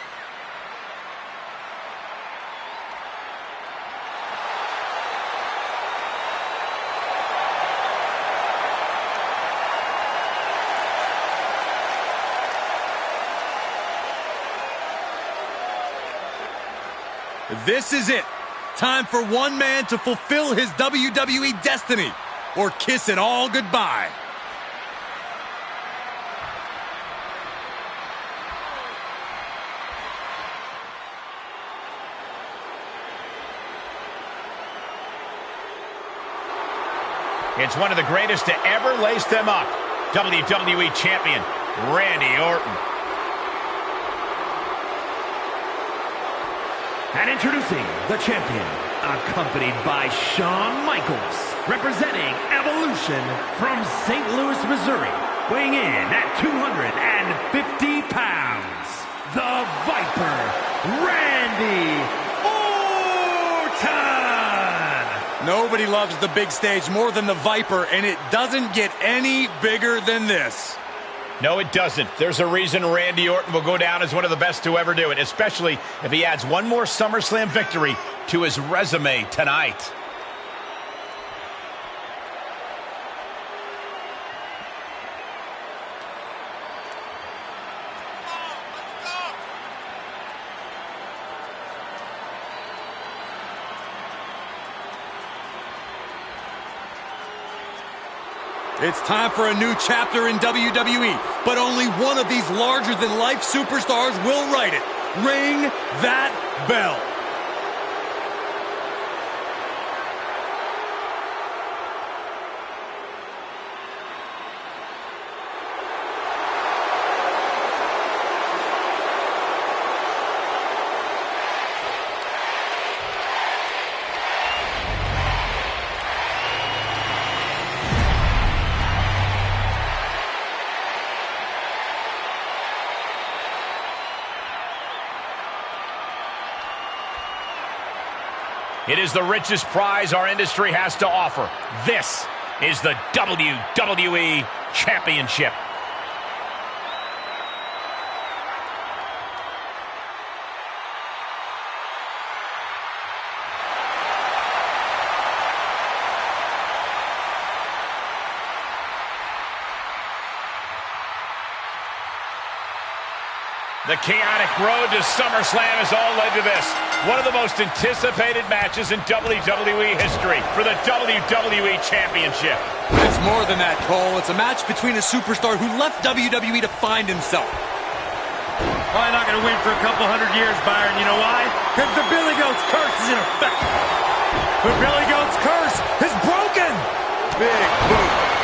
This is it. Time for one man to fulfill his WWE destiny or kiss it all goodbye. It's one of the greatest to ever lace them up. WWE Champion, Randy Orton. And introducing the champion, accompanied by Shawn Michaels, representing Evolution from St. Louis, Missouri, weighing in at 250 pounds, the Viper, Randy Orton! Nobody loves the big stage more than the Viper, and it doesn't get any bigger than this. No, it doesn't. There's a reason Randy Orton will go down as one of the best to ever do it, especially if he adds one more SummerSlam victory to his resume tonight. It's time for a new chapter in WWE, but only one of these larger-than-life superstars will write it. Ring that bell. It is the richest prize our industry has to offer. This is the WWE Championship. The chaotic road to SummerSlam has all led to this. One of the most anticipated matches in WWE history for the WWE Championship. It's more than that, Cole. It's a match between a superstar who left WWE to find himself. Probably not going to win for a couple hundred years, Byron. You know why? Because the Billy Goat's curse is in effect. The Billy Goat's curse is broken. Big boot.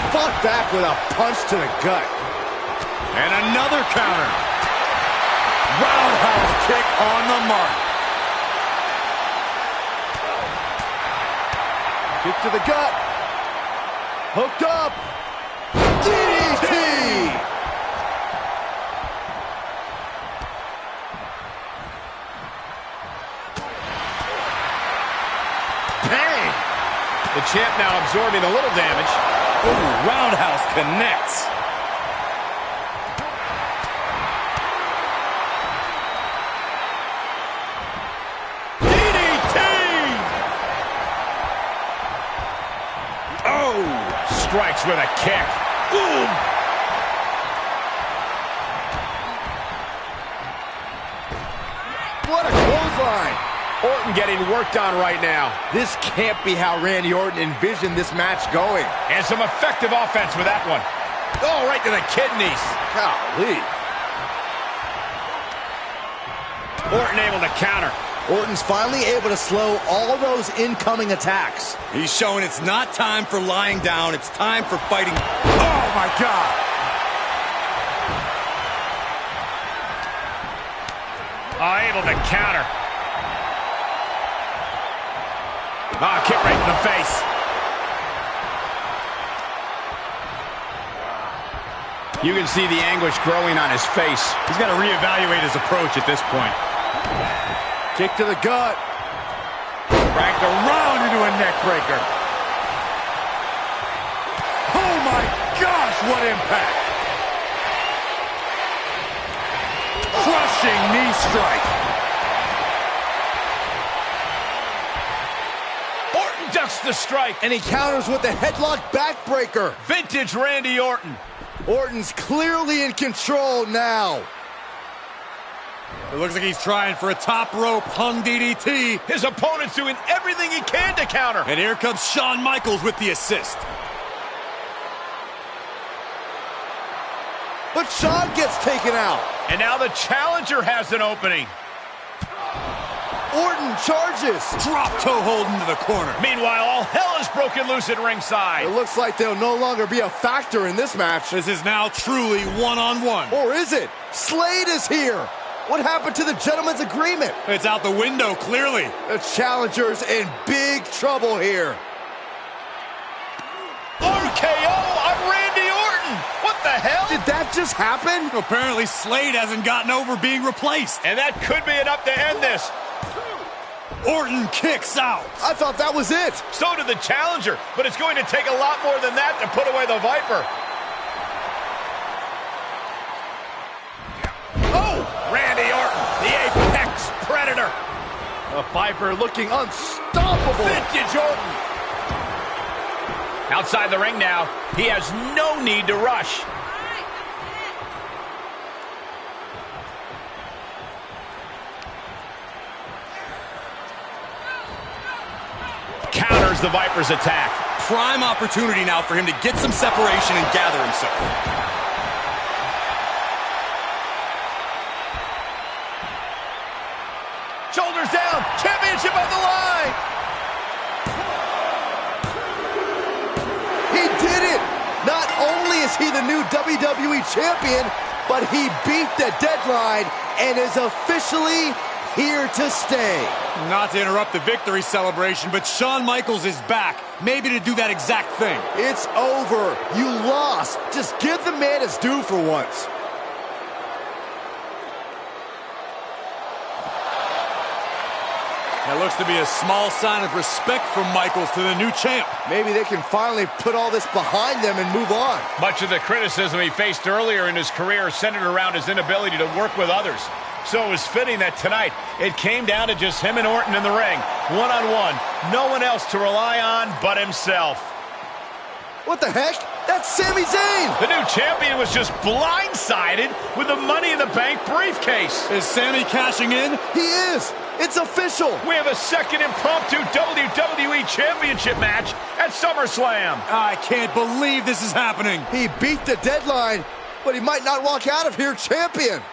Fought back with a punch to the gut. And another counter. Roundhouse kick on the mark. Kick to the gut. Hooked up. DDT! Bang! The champ now absorbing a little damage. Ooh, roundhouse connects. DDT! Oh! Strikes with a kick. Ooh! What a clothesline! Orton getting worked on right now. This can't be how Randy Orton envisioned this match going. And some effective offense with that one. Oh, right to the kidneys. Golly. Orton able to counter. Orton's finally able to slow all those incoming attacks. He's showing it's not time for lying down. It's time for fighting. Oh, my God. Able to counter. Kick right in the face. You can see the anguish growing on his face. He's got to reevaluate his approach at this point. Kick to the gut. Dragged around into a neck breaker. Oh my gosh, what impact! Crushing knee strike. Orton ducks the strike. And he counters with the headlock backbreaker. Vintage Randy Orton. Orton's clearly in control now. It looks like he's trying for a top rope hung DDT. His opponent's doing everything he can to counter. And here comes Shawn Michaels with the assist. But Shawn gets taken out. And now the challenger has an opening. Orton charges. Drop toe hold into the corner. Meanwhile, all hell is broken loose at ringside. It looks like they'll no longer be a factor in this match. This is now truly one-on-one. Or is it? Slade is here. What happened to the gentleman's agreement? It's out the window, clearly. The challenger's in big trouble here. RKO on Randy Orton. What the hell? Did that just happen? Apparently Slade hasn't gotten over being replaced. And that could be enough to end this. Orton kicks out. I thought that was it. So did the challenger, but it's going to take a lot more than that to put away the Viper. Oh, Randy Orton, the apex predator. The Viper looking unstoppable. Vintage Orton. Outside the ring now, he has no need to rush. Counters the Viper's attack. Prime opportunity now for him to get some separation and gather himself. Shoulders down, championship on the line. He did it. Not only is he the new WWE champion, but he beat the deadline and is officially here to stay. Not to interrupt the victory celebration, but Shawn Michaels is back. Maybe to do that exact thing. It's over. You lost. Just give the man his due for once. That looks to be a small sign of respect from Michaels to the new champ. Maybe they can finally put all this behind them and move on. Much of the criticism he faced earlier in his career centered around his inability to work with others. So it was fitting that tonight it came down to just him and Orton in the ring, one-on-one. No one else to rely on but himself. What the heck? That's Sami Zayn! The new champion was just blindsided with the Money in the Bank briefcase. Is Sami cashing in? He is! It's official! We have a second impromptu WWE Championship match at SummerSlam. I can't believe this is happening. He beat the deadline, but he might not walk out of here champion.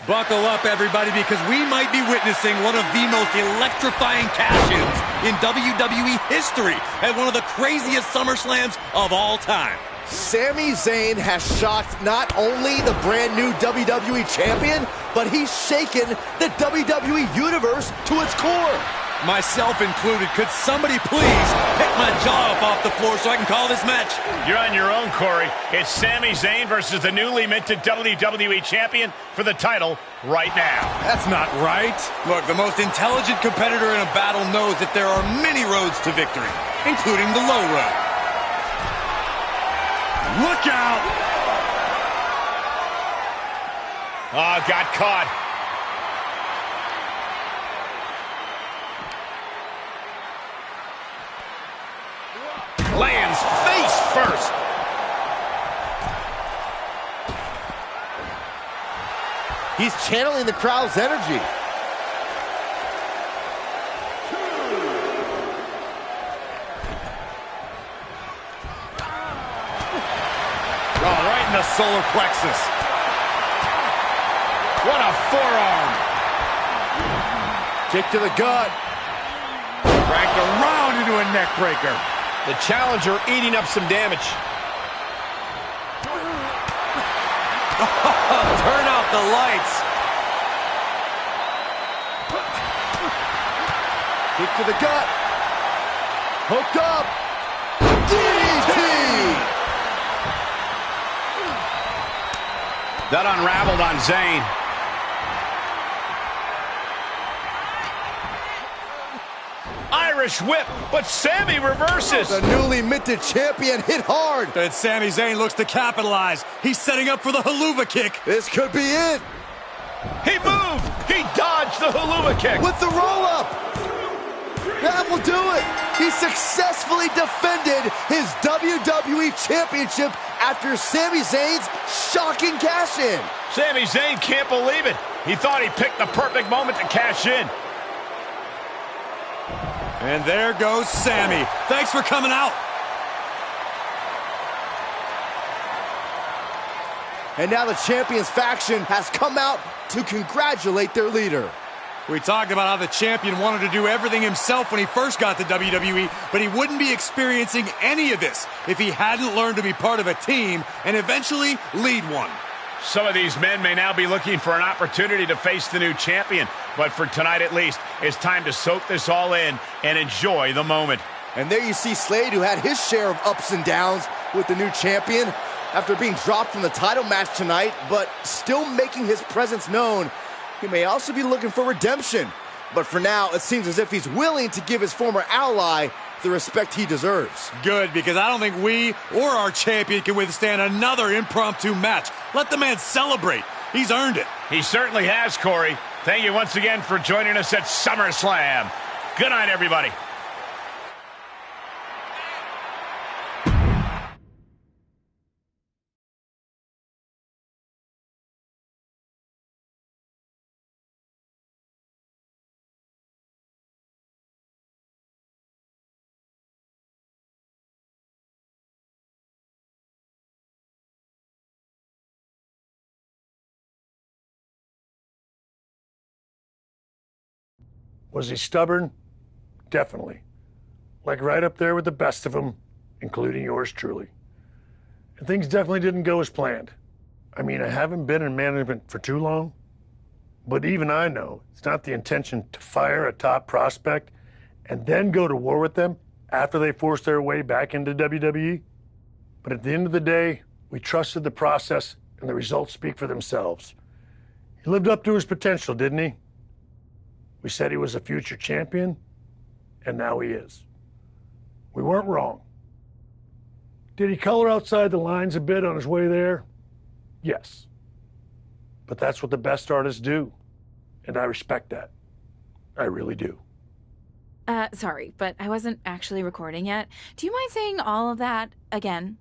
Buckle up, everybody, because we might be witnessing one of the most electrifying cash-ins in WWE history at one of the craziest SummerSlams of all time. Sami Zayn has shocked not only the brand new WWE champion, but he's shaken the WWE universe to its core. Myself included. Could somebody please pick my jaw up off the floor so I can call this match? You're on your own, Corey. It's Sami Zayn versus the newly minted WWE champion for the title right now. That's not right. Look, the most intelligent competitor in a battle knows that there are many roads to victory, including the low road. Look out! Oh, got caught. Lands face first. He's channeling the crowd's energy. Oh, right in the solar plexus. What a forearm. Kick to the gut. Dragged around into a neck breaker. The challenger eating up some damage. Turn out the lights. Kick to the gut. Hooked up. DDT! That unraveled on Zayn. Irish whip, but Sami reverses. The newly minted champion hit hard. And Sami Zayn looks to capitalize. He's setting up for the haluva kick. This could be it. He moved. He dodged the haluva kick. With the roll-up. That will do it. He successfully defended his WWE Championship after Sami Zayn's shocking cash-in. Sami Zayn can't believe it. He thought he picked the perfect moment to cash in. And there goes Sammy. Thanks for coming out. And now the Champions faction has come out to congratulate their leader. We talked about how the champion wanted to do everything himself when he first got to WWE, but he wouldn't be experiencing any of this if he hadn't learned to be part of a team and eventually lead one. Some of these men may now be looking for an opportunity to face the new champion, but for tonight at least, it's time to soak this all in and enjoy the moment. And there you see Slade, who had his share of ups and downs with the new champion after being dropped from the title match tonight, but still making his presence known. He may also be looking for redemption, but for now, it seems as if he's willing to give his former ally the respect he deserves. Good, because I don't think we or our champion can withstand another impromptu match. Let the man celebrate. He's earned it. He certainly has, Corey. Thank you once again for joining us at SummerSlam. Good night, everybody. Was he stubborn? Definitely. Like right up there with the best of them, including yours truly. And things definitely didn't go as planned. I mean, I haven't been in management for too long, but even I know it's not the intention to fire a top prospect and then go to war with them after they force their way back into WWE. But at the end of the day, we trusted the process and the results speak for themselves. He lived up to his potential, didn't he? We said he was a future champion, and now he is. We weren't wrong. Did he color outside the lines a bit on his way there? Yes. But that's what the best artists do, and I respect that. I really do. Sorry, but I wasn't actually recording yet. Do you mind saying all of that again?